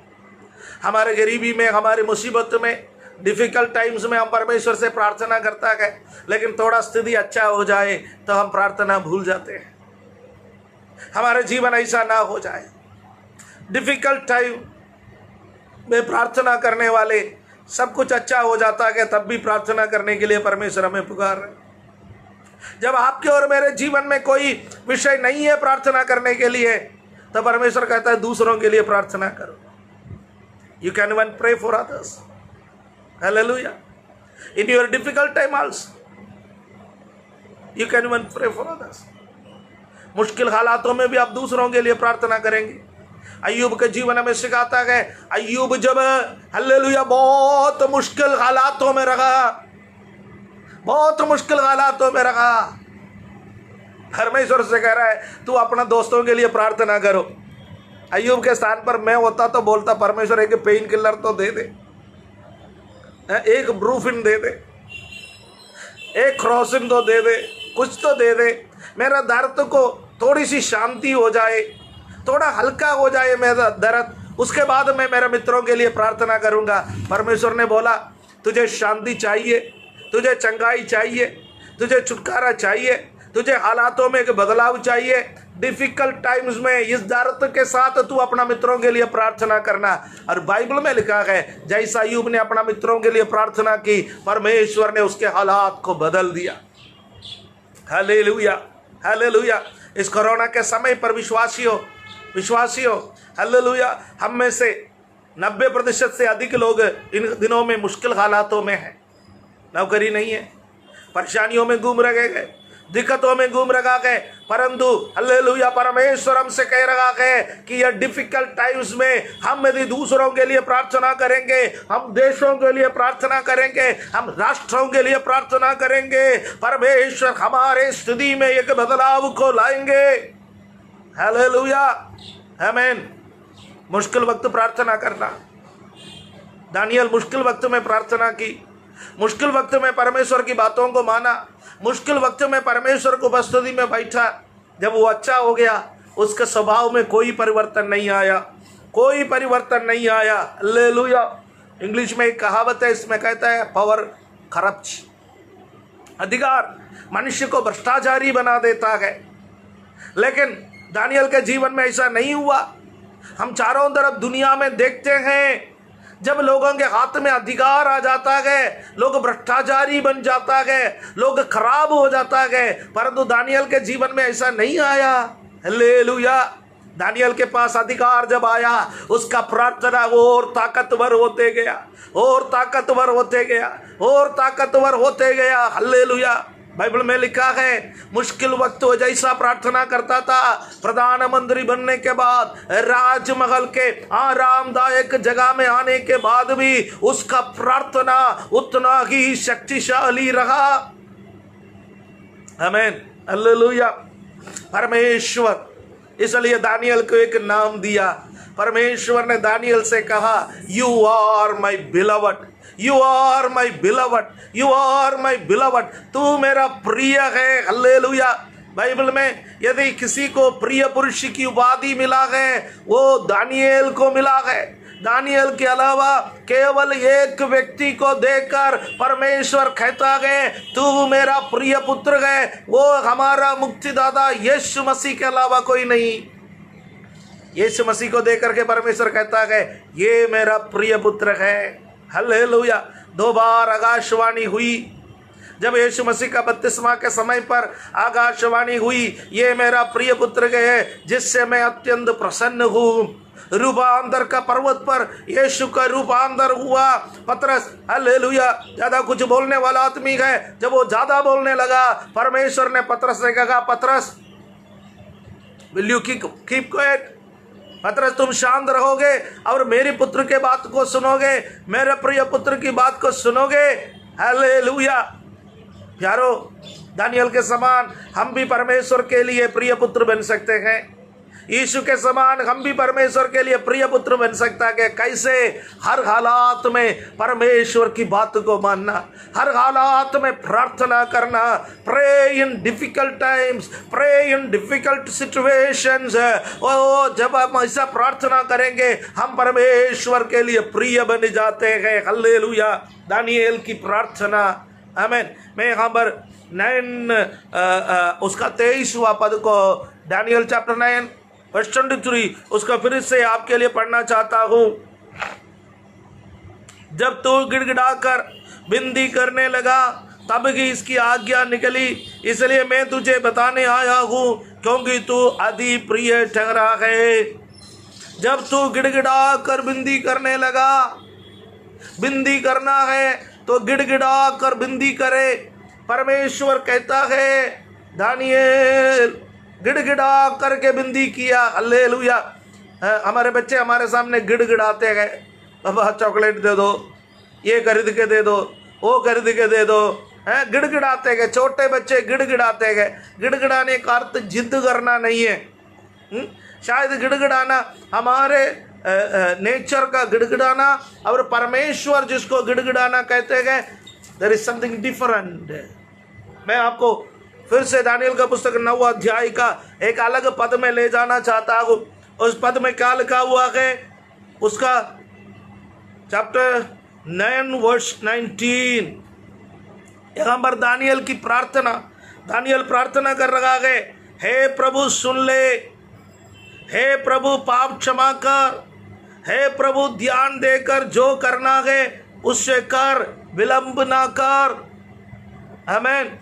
हमारे गरीबी में, हमारी मुसीबत में, डिफिकल्ट टाइम्स में हम परमेश्वर से प्रार्थना करता है, लेकिन थोड़ा स्थिति अच्छा हो जाए तो हम प्रार्थना भूल जाते हैं। हमारे जीवन ऐसा ना हो जाए। डिफिकल्ट टाइम में प्रार्थना करने वाले, सब कुछ अच्छा हो जाता है तब भी प्रार्थना करने के लिए परमेश्वर हमें पुकार रहे। जब आपके और मेरे जीवन में कोई विषय नहीं है प्रार्थना करने के लिए, तो परमेश्वर कहता है दूसरों के लिए प्रार्थना करो। You can even pray for others. Hallelujah. In your difficult time also you can even pray for others. मुश्किल हालातों में भी आप दूसरों के लिए प्रार्थना करेंगे। अय्यूब के जीवन में सिखाता है, अय्यूब जब हालेलुया बहुत मुश्किल हालातों में रहा, बहुत मुश्किल हालातों में रहा, परमेश्वर से कह रहा है तू अपना दोस्तों के लिए प्रार्थना करो। अय्यूब के स्थान पर मैं होता तो बोलता परमेश्वर एक पेन किलर तो दे दे, एक ब्रूफिन दे दे, एक क्रॉसिन तो दे दे, कुछ तो दे दे, मेरा दर्द को थोड़ी सी शांति हो जाए, थोड़ा हल्का हो जाए मेरा दर्द, उसके बाद मैं मेरे मित्रों के लिए प्रार्थना करूंगा। परमेश्वर ने बोला तुझे शांति चाहिए, तुझे चंगाई चाहिए, तुझे छुटकारा चाहिए, तुझे हालातों में एक बदलाव चाहिए, डिफिकल्ट टाइम्स में इस दर्द के साथ तू अपना मित्रों के लिए प्रार्थना करना। और बाइबल में लिखा है जैसा अय्यूब ने अपना मित्रों के लिए प्रार्थना की, परमेश्वर ने उसके हालात को बदल दिया। Hallelujah, hallelujah. इस कोरोना के समय पर विश्वासियों, हालेलुया, हम में से 90% से अधिक लोग इन दिनों में मुश्किल हालातों में हैं। नौकरी नहीं है, परेशानियों में घूम रहे गए, दिक्कतों में घूम रहा है, परंतु हालेलुया परमेश्वर हमसे कह रहा है कि यह डिफिकल्ट टाइम्स में हम यदि दूसरों के लिए प्रार्थना करेंगे, हम देशों के लिए प्रार्थना करेंगे, हम राष्ट्रों के लिए प्रार्थना करेंगे, परमेश्वर हमारे स्थिति में एक बदलाव को लाएंगे। हालेलुया, आमीन। मुश्किल वक्त प्रार्थना करना। दानियल मुश्किल वक्त में प्रार्थना की, मुश्किल वक्त में परमेश्वर की बातों को माना, मुश्किल वक्त में परमेश्वर को उपस्थिति में बैठा। जब वो अच्छा हो गया, उसके स्वभाव में कोई परिवर्तन नहीं आया, कोई परिवर्तन नहीं आया। हालेलुया। इंग्लिश में एक कहावत है, इसमें कहता है पावर करप्ट्स। अधिकार मनुष्य को भ्रष्टाचारी बना देता है, लेकिन दानियल के जीवन में ऐसा नहीं हुआ। हम चारों तरफ दुनिया में देखते हैं, जब लोगों के हाथ में अधिकार आ जाता है, लोग भ्रष्टाचारी बन जाता है, लोग खराब हो जाता है, परंतु दानियल के जीवन में ऐसा नहीं आया। हालेलुया। दानियल के पास अधिकार जब आया, उसका प्रार्थना और ताकतवर होते गया, और ताकतवर होते गया, और ताकतवर होते गया। हालेलुया। बाइबल में लिखा है मुश्किल वक्त वो जैसा प्रार्थना करता था, प्रधानमंत्री बनने के बाद, राजमहल के आरामदायक जगह में आने के बाद भी उसका प्रार्थना उतना ही शक्तिशाली रहा। आमीन, हालेलुया। परमेश्वर इसलिए दानियल को एक नाम दिया। परमेश्वर ने दानियल से कहा you are my beloved, you are my beloved, you are my beloved, तू मेरा प्रिय है। हालेलुया। बाइबल में यदि किसी को प्रिय पुरुष की उपाधि मिला है, वो दानियल को मिला है। दानियल के अलावा केवल एक व्यक्ति को देखकर परमेश्वर कहता है तू मेरा प्रिय पुत्र है, वो हमारा मुक्तिदाता यीशु मसीह के अलावा कोई नहीं। यीशु मसीह को देख करके परमेश्वर कहता है ये मेरा प्रिय पुत्र है। हालेलुया। 2 बार आकाशवाणी हुई, जब यीशु मसीह का बपतिस्मा के समय पर आकाशवाणी हुई, ये मेरा प्रिय पुत्र है जिससे मैं अत्यंत प्रसन्न हूँ। रूपांतर का पर्वत पर यीशु का रूपांतर हुआ। पतरस, हालेलुया, ज्यादा कुछ बोलने वाला आदमी है, जब वो ज्यादा बोलने लगा, परमेश्वर ने पतरस से कहा पतरस विल यू कीप क्वाइट, पतरस तुम शांत रहोगे और मेरी पुत्र के बात को सुनोगे, मेरे प्रिय पुत्र की बात को सुनोगे। हालेलुया। प्यारो, दानियल के समान हम भी परमेश्वर के लिए प्रिय पुत्र बन सकते हैं। यीशु के समान हम भी परमेश्वर के लिए प्रिय पुत्र बन सकता है। कैसे? हर हालात में परमेश्वर की बात को मानना, हर हालात में प्रार्थना करना, pray in difficult times, pray in difficult situations. ओ जब हम ऐसा प्रार्थना करेंगे हम परमेश्वर के लिए प्रिय बन जाते हैं। हालेलुया। दानियेल की प्रार्थना, आमीन। मैं यहाँ पर 9 उसका 23वां पद को, दानियल चैप्टर 9 वर्स 23, उसका फिर से आपके लिए पढ़ना चाहता हूँ। जब तू गिड़गिड़ाकर विनती करने लगा तब ही इसकी आज्ञा निकली, इसलिए मैं तुझे बताने आया हूँ क्योंकि तू अति प्रिय ठहरा है। जब तू गिड़गिड़ा कर विनती करने लगा, विनती करना है तो गिड़गिड़ा कर विनती करे। परमेश्वर कहता है दानियेल गिड़गिड़ा करके विनती किया। हालेलुया। हमारे बच्चे हमारे सामने गिड़गिड़ाते हैं, बाबा चॉकलेट दे दो, ये खरीद के दे दो, वो खरीद के दे दो, हैं? गिड़गिड़ाते हैं। छोटे बच्चे गिड़गिड़ाते हैं। गिड़गिड़ाने का अर्थ जिद करना नहीं है। शायद गिड़गिड़ाना हमारे नेचर का गिड़गिड़ाना और परमेश्वर जिसको गिड़गिड़ाना कहते हैं, देयर इज समथिंग डिफरेंट। मैं आपको फिर से दानियल का पुस्तक 9 अध्याय का एक अलग पद में ले जाना चाहता हूँ। उस पद में क्या लिखा हुआ है? उसका चैप्टर 9 वर्स 19। यहाँ पर दानियल की प्रार्थना, दानियल प्रार्थना कर रहा है, हे प्रभु सुन ले, हे प्रभु पाप क्षमा कर, हे प्रभु ध्यान देकर जो करना है उससे कर, विलंब ना कर। आमीन।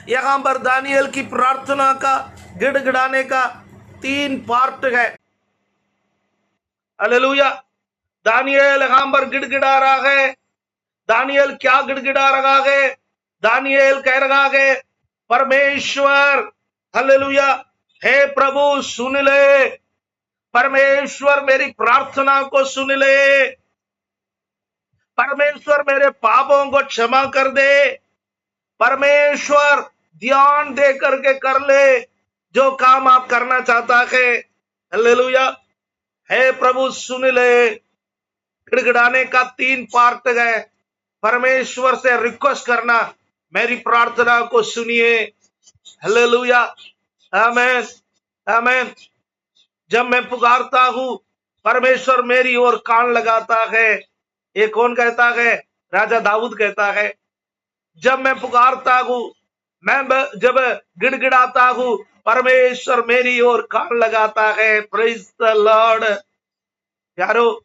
यहाँ पर दानियल की प्रार्थना का, गिड़गिड़ाने का 3 पार्ट है। हालेलुया। दानियल यहाँ पर गिड़गिड़ा रहा है। दानियल क्या गिड़गिड़ा रहा है? दानियल कह रहा है परमेश्वर, हालेलुया, हे प्रभु सुन ले, परमेश्वर मेरी प्रार्थना को सुन ले, परमेश्वर मेरे पापों को क्षमा कर दे, परमेश्वर ध्यान दे करके कर ले जो काम आप करना चाहता है। हालेलुया। हे प्रभु सुन ले। गिड़गिड़ाने का 3 पार्ट है। परमेश्वर से रिक्वेस्ट करना, मेरी प्रार्थना को सुनिए। हालेलुया। आमीन, आमीन। जब मैं पुकारता हूं परमेश्वर मेरी ओर कान लगाता है। ये कौन कहता है? राजा दाऊद कहता है, जब मैं पुकारता हूं, मैं जब गिड़गिड़ाता हूं, परमेश्वर मेरी ओर कान लगाता है। Praise the Lord. यारो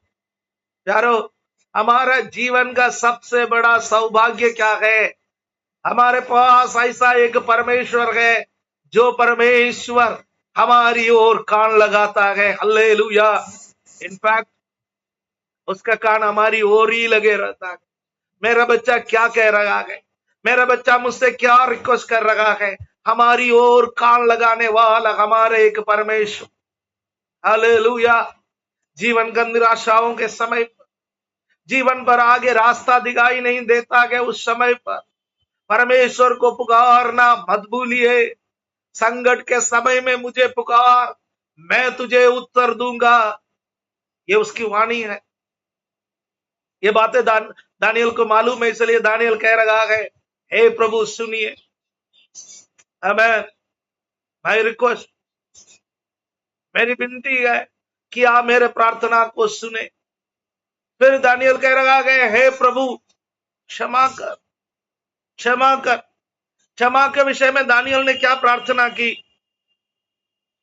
यारो, हमारा जीवन का सबसे बड़ा सौभाग्य क्या है? हमारे पास ऐसा एक परमेश्वर है जो परमेश्वर हमारी ओर कान लगाता है। हालेलुया। इनफैक्ट उसका कान हमारी ओर ही लगे रहता है। मेरा बच्चा क्या कह रहा है, मेरा बच्चा मुझसे क्या रिक्वेस्ट कर रहा है, हमारी ओर कान लगाने वाला हमारे एक परमेश्वर। हालेलुया। जीवन का निराशाओं के समय पर, जीवन पर आगे रास्ता दिखाई नहीं देता है, उस समय पर परमेश्वर को पुकारना मत भूलिए। संकट के समय में मुझे पुकार, मैं तुझे उत्तर दूंगा। ये उसकी वाणी है। ये बातें दानियल को मालूम है, इसलिए दानियल कह रहा है, हे प्रभु सुनिए। आमीन। माय रिक्वेस्ट, मेरी विनती है कि आप मेरे प्रार्थना को सुने। फिर दानियल कह रहा है, हे प्रभु क्षमा कर, क्षमा कर। क्षमा के विषय में दानियल ने क्या प्रार्थना की?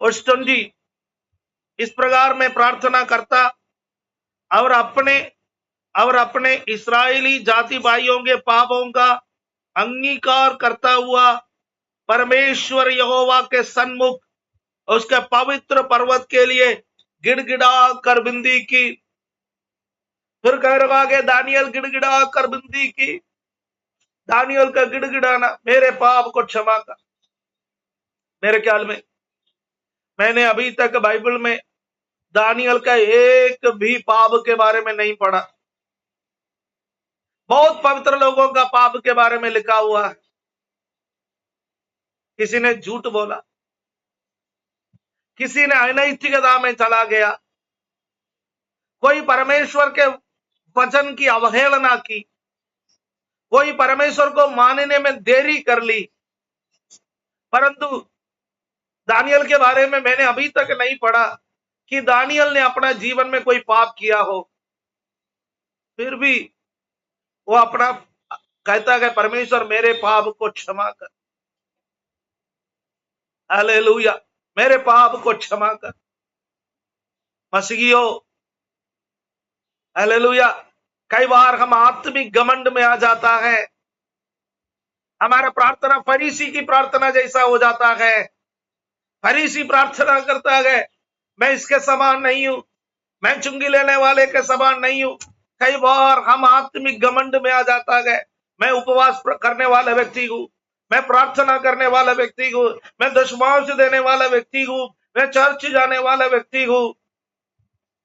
वर्स 20, इस प्रकार मैं प्रार्थना करता और अपने इस्राएली जाति भाइयों के पापों का अंगीकार करता हुआ परमेश्वर यहोवा के सन्मुख उसके पवित्र पर्वत के लिए गिड़गिड़ा कर विनती की। फिर कह रहा है दानियल गिड़गिड़ा कर विनती की। दानियल का गिड़गिड़ाना, मेरे पाप को क्षमा कर। मेरे ख्याल में मैंने अभी तक बाइबल में दानियल का एक भी पाप के बारे में नहीं पढ़ा। बहुत पवित्र लोगों का पाप के बारे में लिखा हुआ है। किसी ने झूठ बोला, किसी ने अनैतिकता में चला गया, कोई परमेश्वर के वचन की अवहेलना की, कोई परमेश्वर को मानने में देरी कर ली। परंतु दानियल के बारे में मैंने अभी तक नहीं पढ़ा कि दानियल ने अपना जीवन में कोई पाप किया हो, फिर भी वो अपना कहता है परमेश्वर मेरे पाप को क्षमा कर, हालेलुया, मेरे पाप को क्षमा कर। मसीहियों, हालेलुया, कई बार हम आत्मिक घमंड में आ जाता है, हमारा प्रार्थना फरीसी की प्रार्थना जैसा हो जाता है। फरीसी प्रार्थना करता है, मैं इसके समान नहीं हूं, मैं चुंगी लेने वाले के समान नहीं हूं। कई बार हम आत्मिक घमंड में आ जाता है, मैं उपवास करने वाला व्यक्ति हूं, मैं प्रार्थना करने वाला व्यक्ति हूं, मैं दशमांश देने वाला व्यक्ति हूं, मैं चर्च जाने वाला व्यक्ति हूं।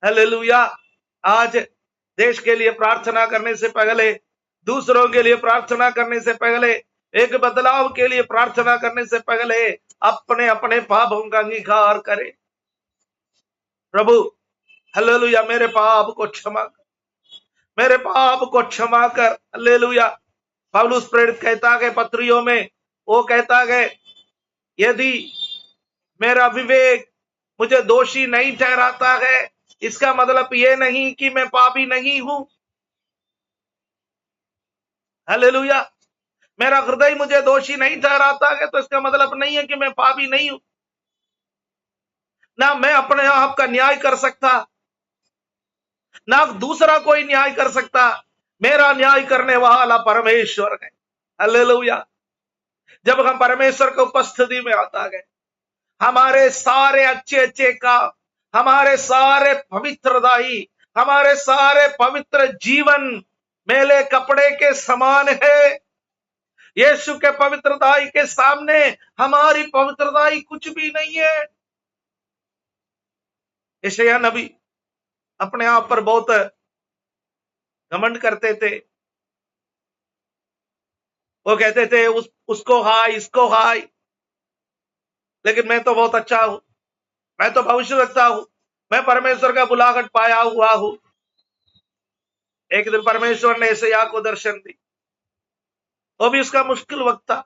हालेलुया। आज देश के लिए प्रार्थना करने से पहले, दूसरों के लिए प्रार्थना करने से पहले, एक बदलाव के लिए प्रार्थना करने से पहले अपने अपने पापों का अंगीकार करें। प्रभु हालेलुया, मेरे पाप को क्षमा कर, मेरे पाप को क्षमा कर। हालेलुया। पौलुस प्रेरित कहता है पत्रियों में, वो कहता है यदि मेरा विवेक मुझे दोषी नहीं ठहराता है, इसका मतलब ये नहीं कि मैं पापी नहीं हूं। हालेलुया। मेरा हृदय मुझे दोषी नहीं ठहराता है तो इसका मतलब नहीं है कि मैं पापी नहीं हूं। ना मैं अपने आप का न्याय कर सकता, ना दूसरा कोई न्याय कर सकता, मेरा न्याय करने वाला परमेश्वर है। हालेलुया। जब हम परमेश्वर की उपस्थिति में आता है, हमारे सारे अच्छे अच्छे काम, हमारे सारे पवित्रदाई, हमारे सारे पवित्र जीवन मेले कपड़े के समान है। यीशु के पवित्रदाई के सामने हमारी पवित्रदाई कुछ भी नहीं है। यशायाह नबी अपने आप पर बहुत घमंड करते थे। वो कहते थे उसको हाय, इसको हाय, लेकिन मैं तो बहुत अच्छा हूं, मैं तो भविष्य रखता हूं, मैं परमेश्वर का बुलाहट पाया हुआ हूं। एक दिन परमेश्वर ने यशायाह को दर्शन दी, वो भी उसका मुश्किल वक्त था।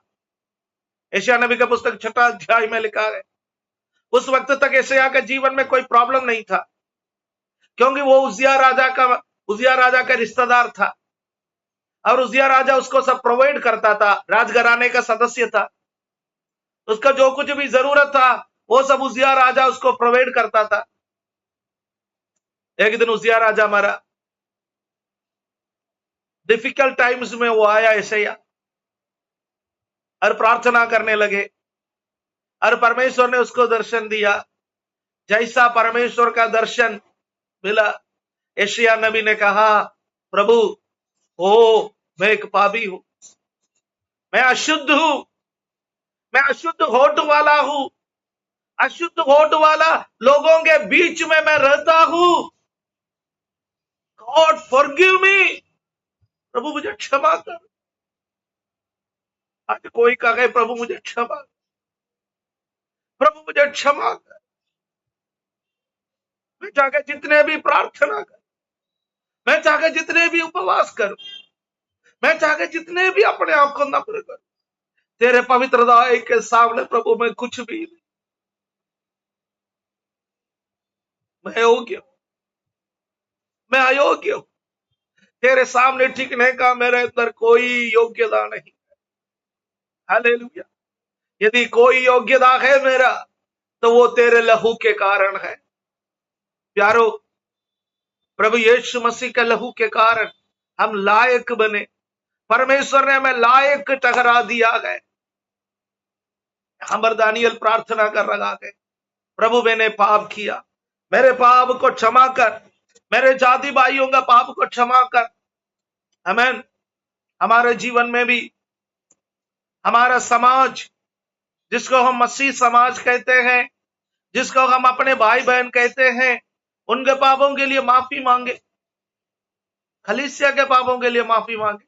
यशायाह नबी का पुस्तक 6 अध्याय में लिखा है, उस वक्त तक यशायाह के जीवन में कोई प्रॉब्लम नहीं था, क्योंकि वो उजिया राजा का रिश्तेदार था, और उजिया राजा उसको सब प्रोवाइड करता था, राजघराने का सदस्य था, उसका जो कुछ भी जरूरत था वो सब उजिया राजा उसको प्रोवाइड करता था। एक दिन उजिया राजा मरा, डिफिकल्ट टाइम्स में वो आया यशायाह और प्रार्थना करने लगे, और परमेश्वर ने उसको दर्शन दिया। जैसा परमेश्वर का दर्शन मिला, यशायाह नबी ने कहा, प्रभु ओ मैं एक पापी हूं, मैं अशुद्ध हूं, मैं अशुद्ध होठ वाला हूं, अशुद्ध होठ वाला लोगों के बीच में मैं रहता हूं। गॉड फॉरगिव मी, प्रभु मुझे क्षमा कर। आज कोई कहे प्रभु मुझे क्षमा, प्रभु मुझे क्षमा कर। मैं चाहे जितने भी प्रार्थना कर, मैं चाहे जितने भी उपवास करूं, मैं चाहे जितने भी अपने आप को नम्र करूं, तेरे पवित्र दाई के सामने प्रभु मैं कुछ भी नहीं, मैं योग्य, मैं अयोग्य हूं। तेरे सामने टिकने का मेरे अंदर कोई योग्यता नहीं। हालेलुया। यदि कोई योग्यता है मेरा तो वो तेरे लहू के कारण है। प्यारो, प्रभु यीशु मसीह के लहू के कारण हम लायक बने, परमेश्वर ने हमें लायक ठहरा दिया है। हमर दानियल प्रार्थना कर रहा है, प्रभु मैंने पाप किया, मेरे पाप को क्षमा कर, मेरे जाति भाइयों का पाप को क्षमा कर। आमीन। हमारे जीवन में भी हमारा समाज, जिसको हम मसीह समाज कहते हैं, जिसको हम अपने भाई बहन कहते हैं, उनके पापों के लिए माफी मांगे, कलीसिया के पापों के लिए माफी मांगे।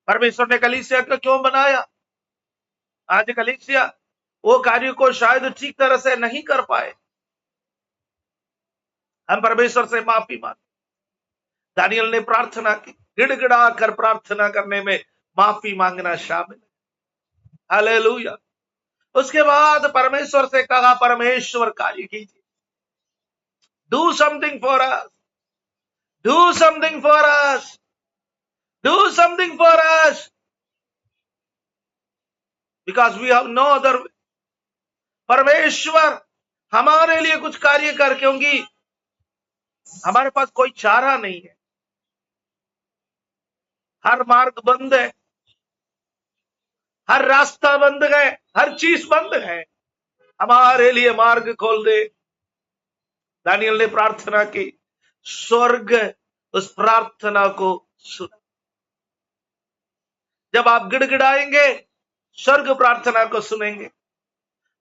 परमेश्वर ने कलीसिया को क्यों बनाया? आज कलीसिया वो कार्य को शायद ठीक तरह से नहीं कर पाए, हम परमेश्वर से माफी मांगे। दानियल ने प्रार्थना की, गिड़गिड़ा कर प्रार्थना करने में माफी मांगना शामिल है। हालेलुया। उसके बाद परमेश्वर से कहा, परमेश्वर कार्य कीजिए, do something for us, do something for us, do something for us, because we have no other. परमेश्वर हमारे लिए कुछ कार्य कर, क्योंकि हमारे पास कोई चारा नहीं है, हर मार्ग बंद है, हर रास्ता बंद है, हर चीज बंद है, हमारे लिए मार्ग खोल दे। दानियल ने प्रार्थना की, स्वर्ग उस प्रार्थना को सुना। जब आप गिड़गिड़ाएंगे, स्वर्ग प्रार्थना को सुनेंगे।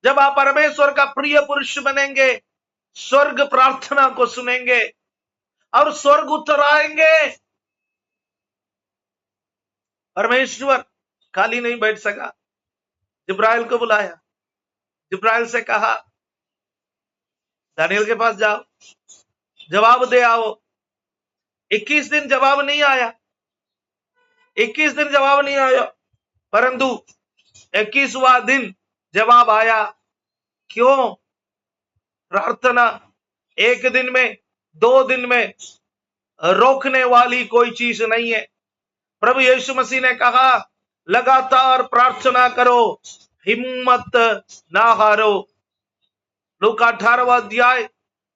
जब आप परमेश्वर का प्रिय पुरुष बनेंगे, स्वर्ग प्रार्थना को सुनेंगे और स्वर्ग उत्तर आएंगे। परमेश्वर खाली नहीं बैठ सका, जिब्राइल को बुलाया, जिब्राइल से कहा, दानियल के पास जाओ, जवाब दे आओ। 21 दिन जवाब नहीं आया, 21 दिन जवाब नहीं आया, परंतु 21वां दिन जवाब आया। क्यों? प्रार्थना एक दिन में, 2 दिन में रोकने वाली कोई चीज नहीं है। प्रभु यीशु मसीह ने कहा, लगातार प्रार्थना करो, हिम्मत ना हारो। लूका 18वां अध्याय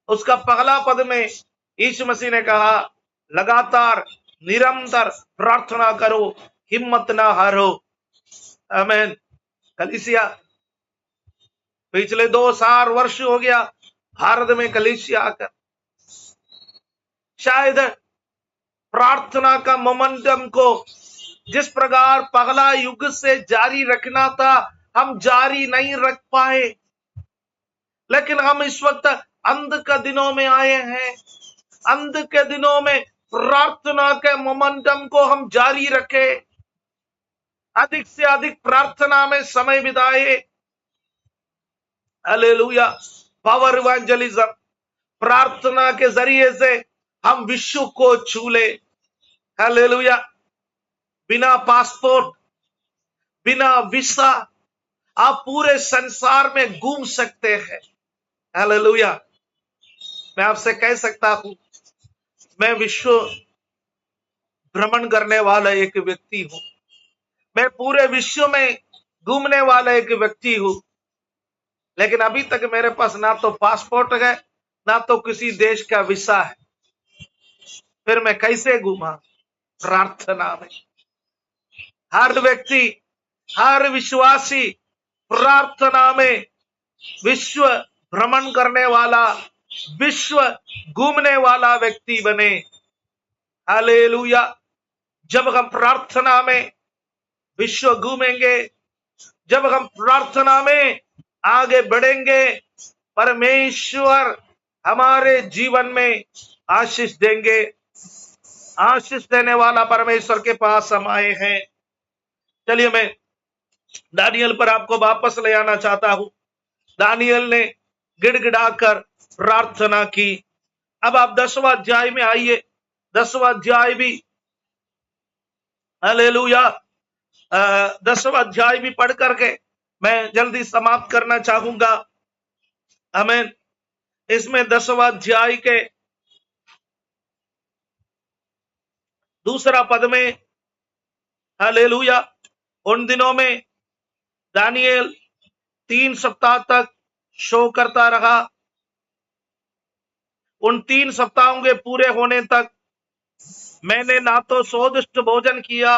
उसका पहला पद में यीशु मसीह ने कहा, लगातार निरंतर प्रार्थना करो, हिम्मत ना हारो। आमीन। कलीसिया पिछले 2 वर्ष हो गया भारत में कलीसिया आकर, शायद प्रार्थना का मोमेंटम को जिस प्रकार पहला युग से जारी रखना था, हम जारी नहीं रख पाए। लेकिन हम इस वक्त अंत के दिनों में आए हैं। अंत के दिनों में प्रार्थना के मोमेंटम को हम जारी रखें, अधिक से अधिक प्रार्थना में समय बिताए। हालेलुया। पावर इवेंजलिज्म, प्रार्थना के जरिए से हम विश्व को छू ले। हालेलुया। बिना पासपोर्ट, बिना वीसा आप पूरे संसार में घूम सकते हैं। हालेलुया। मैं आपसे कह सकता हूं, मैं विश्व भ्रमण करने वाला एक व्यक्ति हूं, मैं पूरे विश्व में घूमने वाला एक व्यक्ति हूं, लेकिन अभी तक मेरे पास ना तो पासपोर्ट है, ना तो किसी देश का वीसा है। फिर मैं कैसे घूमा? प्रार्थना में। हर व्यक्ति, हर विश्वासी प्रार्थना में विश्व भ्रमण करने वाला, विश्व घूमने वाला व्यक्ति बने। हालेलुया। जब हम प्रार्थना में विश्व घूमेंगे, जब हम प्रार्थना में आगे बढ़ेंगे, परमेश्वर हमारे जीवन में आशीष देंगे। आशीष देने वाला परमेश्वर के पास हम आए हैं। चलिए मैं दानियल पर आपको वापस ले आना चाहता हूं। दानियल ने गिड़गिड़ाकर प्रार्थना की। अब आप 10वां अध्याय में आइए। 10वां अध्याय भी, हालेलुया, 10वां अध्याय भी पढ़ करके मैं जल्दी समाप्त करना चाहूंगा। आमीन। इसमें 10वां अध्याय के दूसरा पद में, हालेलुया, उन दिनों में दानियल 3 सप्ताह तक शो करता रहा। उन 3 सप्ताहों के पूरे होने तक मैंने ना तो स्वादिष्ट भोजन किया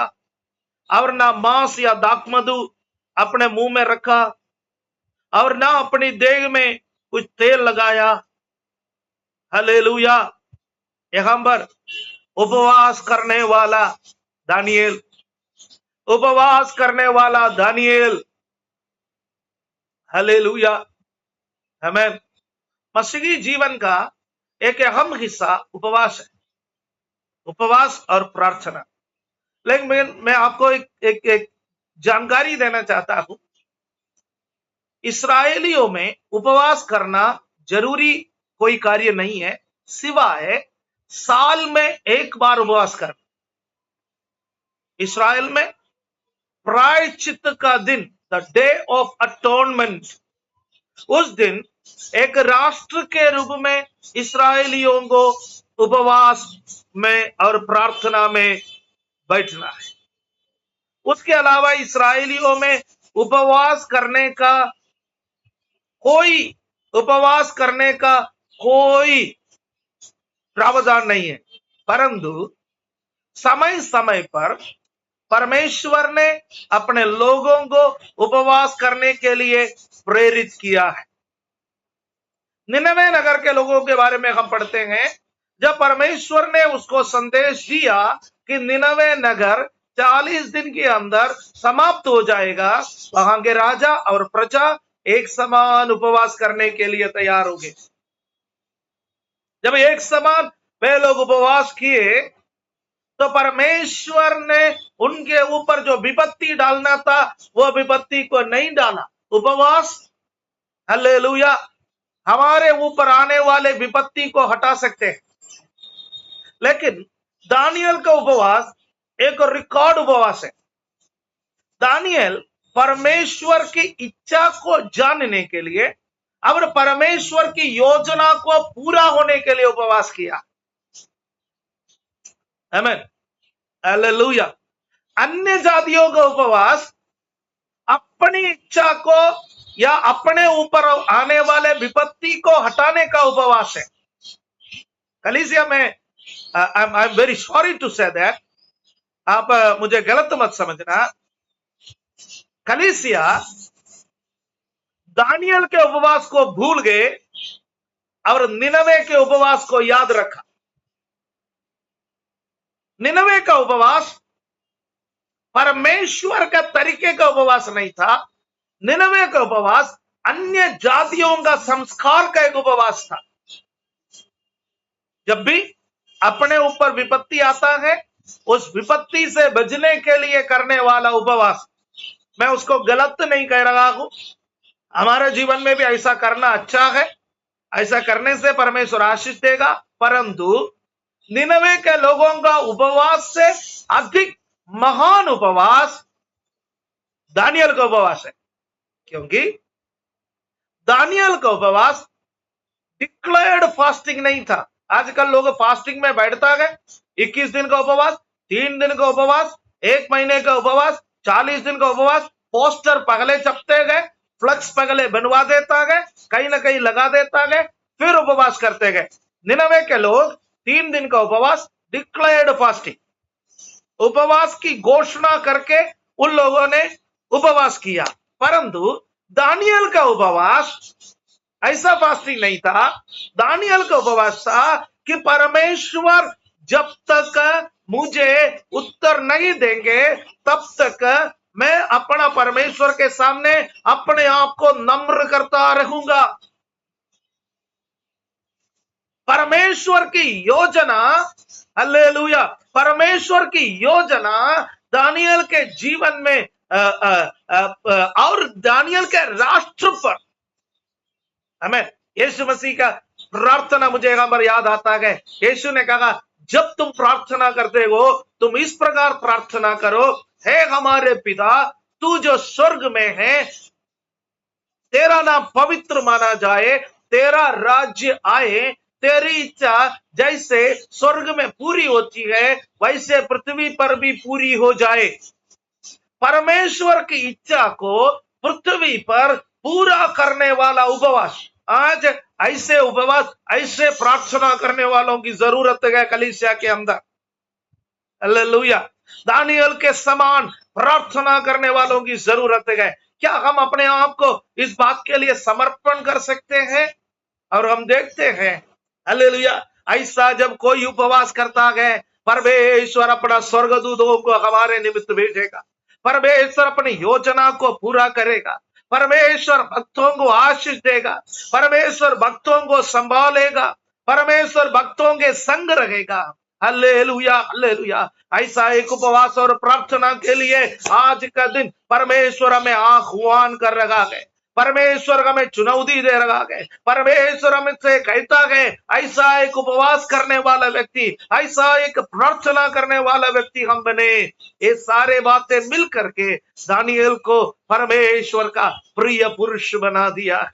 और ना मांस या दाखमधु अपने मुंह में रखा और ना अपनी देह में कुछ तेल लगाया। हालेलुया। यहां पर उपवास करने वाला दानियल, उपवास करने वाला दानियल, हालेलुया। आमीन। मसीही जीवन का एक अहम हिस्सा उपवास है, उपवास और प्रार्थना। लेकिन मैं आपको एक जानकारी देना चाहता हूं। इसराइलियों में उपवास करना जरूरी कोई कार्य नहीं है, सिवाय साल में एक बार उपवास करना। इसराइल में प्रायश्चित का दिन, द डे ऑफ अटोनमेंट, उस दिन एक राष्ट्र के रूप में इसराइलियों को उपवास में और प्रार्थना में बैठना है। उसके अलावा इसराइलियों में उपवास करने का कोई प्रावधान नहीं है, परंतु समय समय पर परमेश्वर ने अपने लोगों को उपवास करने के लिए प्रेरित किया है। निनवे नगर के लोगों के बारे में हम पढ़ते हैं, जब परमेश्वर ने उसको संदेश दिया कि निनवे नगर 40 दिन के अंदर समाप्त हो जाएगा, वहां के राजा और प्रजा एक समान उपवास करने के लिए तैयार हो गए। जब एक समान वे लोग उपवास किए तो परमेश्वर ने उनके ऊपर जो विपत्ति डालना था वो विपत्ति को नहीं डाला। उपवास, हालेलुया, हमारे ऊपर आने वाले विपत्ति को हटा सकते हैं, लेकिन दानियल का उपवास एक रिकॉर्ड उपवास है। दानियल परमेश्वर की इच्छा को जानने के लिए और परमेश्वर की योजना को पूरा होने के लिए उपवास किया। आमीन, हालेलुया। अन्य जातियों का उपवास अपनी इच्छा को या अपने ऊपर आने वाले विपत्ति को हटाने का उपवास है। कलीसिया में I am very sorry to say that, आप मुझे गलत मत समझना, कलीसिया दानियल के उपवास को भूल गए और निनवे के उपवास को याद रखा। निनवे का उपवास परमेश्वर का तरीके का उपवास नहीं था। निनवे का उपवास अन्य जातियों का संस्कार का एक उपवास था। जब भी अपने ऊपर विपत्ति आता है, उस विपत्ति से बचने के लिए करने वाला उपवास, मैं उसको गलत नहीं कह रहा हूं, हमारे जीवन में भी ऐसा करना अच्छा है, ऐसा करने से परमेश्वर आशीष देगा। परंतु निनवे के लोगों का उपवास से अधिक महान उपवास दानियल का उपवास है, क्योंकि दानियल का उपवास डिक्लेयर्ड फास्टिंग नहीं था। आजकल लोग फास्टिंग में बैठता है, 21 दिन का उपवास, 3 दिन का उपवास, 1 महीने का उपवास, 40 दिन का उपवास, पोस्टर पगले छपते गए, फ्लक्स पगले बनवा देता है, कहीं ना कहीं लगा देता है, फिर उपवास करते गए। निनवे के लोग 3 दिन का उपवास, डिक्लेयर्ड फास्टिंग, उपवास की घोषणा करके उन लोगों ने उपवास किया। परंतु दानियल का उपवास ऐसा फास्टिंग नहीं था। दानियल का उपवास था कि परमेश्वर जब तक मुझे उत्तर नहीं देंगे तब तक मैं अपना परमेश्वर के सामने अपने आप को नम्र करता रहूंगा। परमेश्वर की योजना, हालेलुया, परमेश्वर की योजना दानियल के जीवन में और दानियल के राष्ट्र पर, हमें यीशु मसीह का प्रार्थना मुझे यहाँ पर याद आता है। यीशु ने कहा, जब तुम प्रार्थना करते हो तुम इस प्रकार प्रार्थना करो, हे हमारे पिता तू जो स्वर्ग में है, तेरा नाम पवित्र माना जाए, तेरा राज्य आए, तेरी इच्छा जैसे स्वर्ग में पूरी होती है वैसे पृथ्वी पर भी पूरी हो जाए। परमेश्वर की इच्छा को पृथ्वी पर पूरा करने वाला उपवास, आज ऐसे उपवास, ऐसे प्रार्थना करने वालों की जरूरत है कलीसिया के अंदर। हालेलुया, दानियल के समान प्रार्थना करने वालों की जरूरत है। क्या हम अपने आप को इस बात के लिए समर्पण कर सकते हैं? और हम देखते हैं, हालेलुया, ऐसा जब कोई उपवास करता है, परमेश्वर अपना स्वर्गदूतों को हमारे निमित्त भेजेगा, परमेश्वर अपनी योजना को पूरा करेगा, परमेश्वर भक्तों को आशीष देगा, परमेश्वर भक्तों को संभालेगा, परमेश्वर भक्तों के संग रहेगा। Hallelujah, hallelujah. ऐसा एक उपवास और प्रार्थना के लिए आज का दिन परमेश्वर हमें आह्वान कर रहा है। परमेश्वर हमें चुनौती दे रहा है, परमेश्वर हमसे कहता है ऐसा एक उपवास करने वाला व्यक्ति, ऐसा एक प्रार्थना करने वाला व्यक्ति हम बने। ये सारे बातें मिल करके दानियल को परमेश्वर का प्रिय पुरुष बना दिया।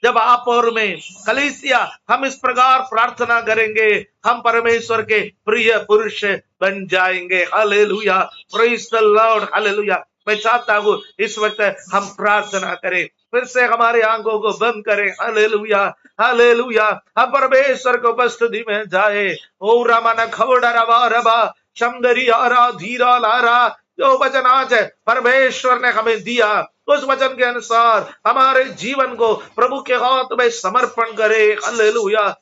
जब आप और मैं कलीसिया हम इस प्रकार प्रार्थना करेंगे, हम परमेश्वर के प्रिय पुरुष बन जाएंगे। Hallelujah, praise the Lord, hallelujah. मैं चाहता हूँ इस वक्त हम प्रार्थना करें, फिर से हमारे आंखों को बंद करें। Hallelujah, hallelujah. हम परमेश्वर को उपस्थिति में जाए। ओ रामाना खवड़ा रवा रबा शमदरी आरा धीरा लारा, जो वचन आज परमेश्वर ने हमें दिया, उस वचन के अनुसार हमारे जीवन को प्रभु के हाथ में समर्पण करें। हालेलुया।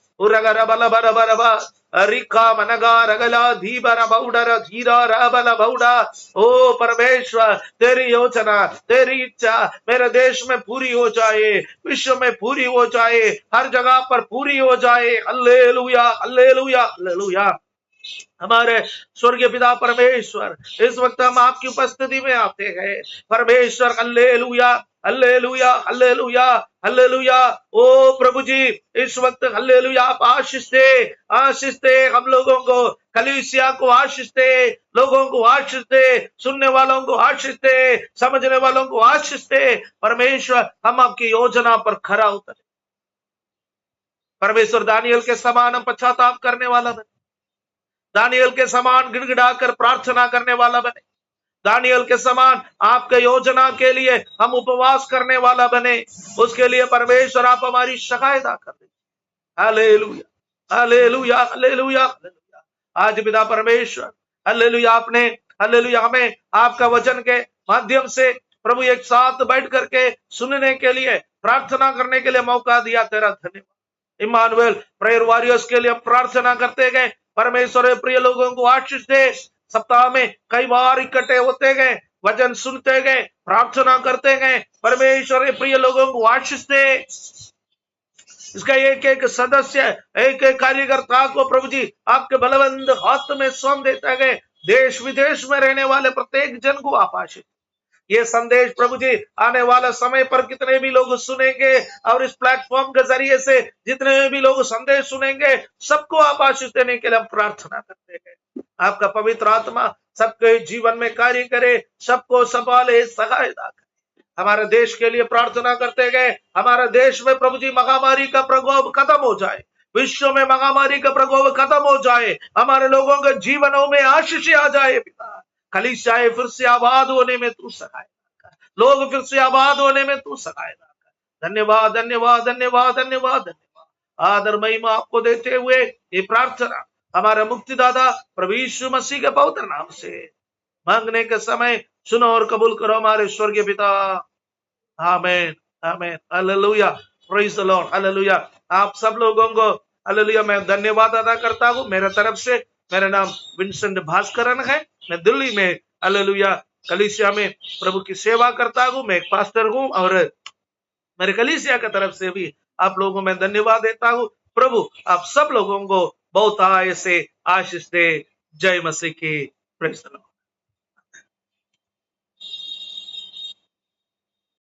रिका मनगा रगला धीबरा बौडरा धीरा रबला बौडा। ओ परमेश्वर, तेरी योजना, तेरी इच्छा मेरे देश में पूरी हो जाए, विश्व में पूरी हो जाए, हर जगह पर पूरी हो जाए। Hallelujah, hallelujah, hallelujah. हमारे स्वर्गीय पिता परमेश्वर, इस वक्त हम आपकी उपस्थिति में आते हैं परमेश्वर। Hallelujah, hallelujah, hallelujah, hallelujah. ओ प्रभु जी, इस वक्त हल्लेलुया आप आशीष दे हम लोगों को, कलीसिया को आशीष दे, लोगों को आशीष दे, सुनने वालों को आशीष दे, समझने वालों को आशीष दे। परमेश्वर, हम आपकी योजना पर खरा उतरे। परमेश्वर, दानियल के समान हम पश्चाताप करने वाला बने, दानियल के समान गिड़गिड़ाकर प्रार्थना करने वाला बने, दानियल के समान आपके योजना के लिए हम उपवास करने वाला बने। उसके लिए परमेश्वर आप हमारी सहायता कर दे। Hallelujah, hallelujah, hallelujah, hallelujah. आज पिता परमेश्वर, हालेलुया, आपने हालेलुया हमें आपका वचन के माध्यम से प्रभु एक साथ बैठ करके सुनने के लिए, प्रार्थना करने के लिए मौका दिया। तेरा धन्यवाद। इम्मानुएल प्रेयर वॉरियर्स के लिए प्रार्थना करते गए। परमेश्वर, प्रिय लोगों को आशीष दे। सप्ताह में कई बार इकट्ठे होते गए, वचन सुनते गए, प्रार्थना करते गए। परमेश्वर, प्रिय लोगों को आशीष दे। इसका एक एक सदस्य, एक एक कार्यकर्ता को प्रभु जी आपके बलवंत हाथ में सौंप देते गए। देश विदेश में रहने वाले प्रत्येक जन को आप आशीष। ये संदेश प्रभु जी आने वाला समय पर कितने भी लोग सुनेंगे, और इस प्लेटफॉर्म के जरिए से जितने भी लोग संदेश सुनेंगे, सबको आप आशीष देने के लिए हम प्रार्थना करते हैं। आपका पवित्र आत्मा सबके जीवन में कार्य करे, सबको संभाले, सहायता करे। हमारे देश के लिए प्रार्थना करते गए। हमारे देश में प्रभु जी महामारी का प्रकोप खत्म हो जाए, विश्व में महामारी का प्रकोप खत्म हो जाए, हमारे लोगों के जीवनों में आशीष आ जाए। पिता, कलीसियाएं फिर से आबाद होने में तू सहायता कर, लोग फिर से आबाद होने में तू सहायता कर। धन्यवाद, धन्यवाद, धन्यवाद, धन्यवाद, धन्यवाद। आदर महिमा आपको देते हुए ये प्रार्थना हमारे मुक्तिदाता प्रभु यीशु मसीह के पवित्र नाम से मांगने के समय सुनो और कबूल करो हमारे स्वर्गीय पिता। आमीन, आमीन, hallelujah, praise the Lord, hallelujah. आप सब लोगों को हालेलुया मैं धन्यवाद अदा करता हूँ। मेरे तरफ से, मेरा नाम विंसेंट भास्करन है। मैं दिल्ली में हालेलुया कलीसिया में प्रभु की सेवा करता हूँ। मैं एक पास्टर हूँ, और मेरे कलीसिया की तरफ से भी आप लोगों में धन्यवाद देता हूँ। प्रभु आप सब लोगों को बहुत आय से आशीष दे। जय मसीह की। Praise the Lord.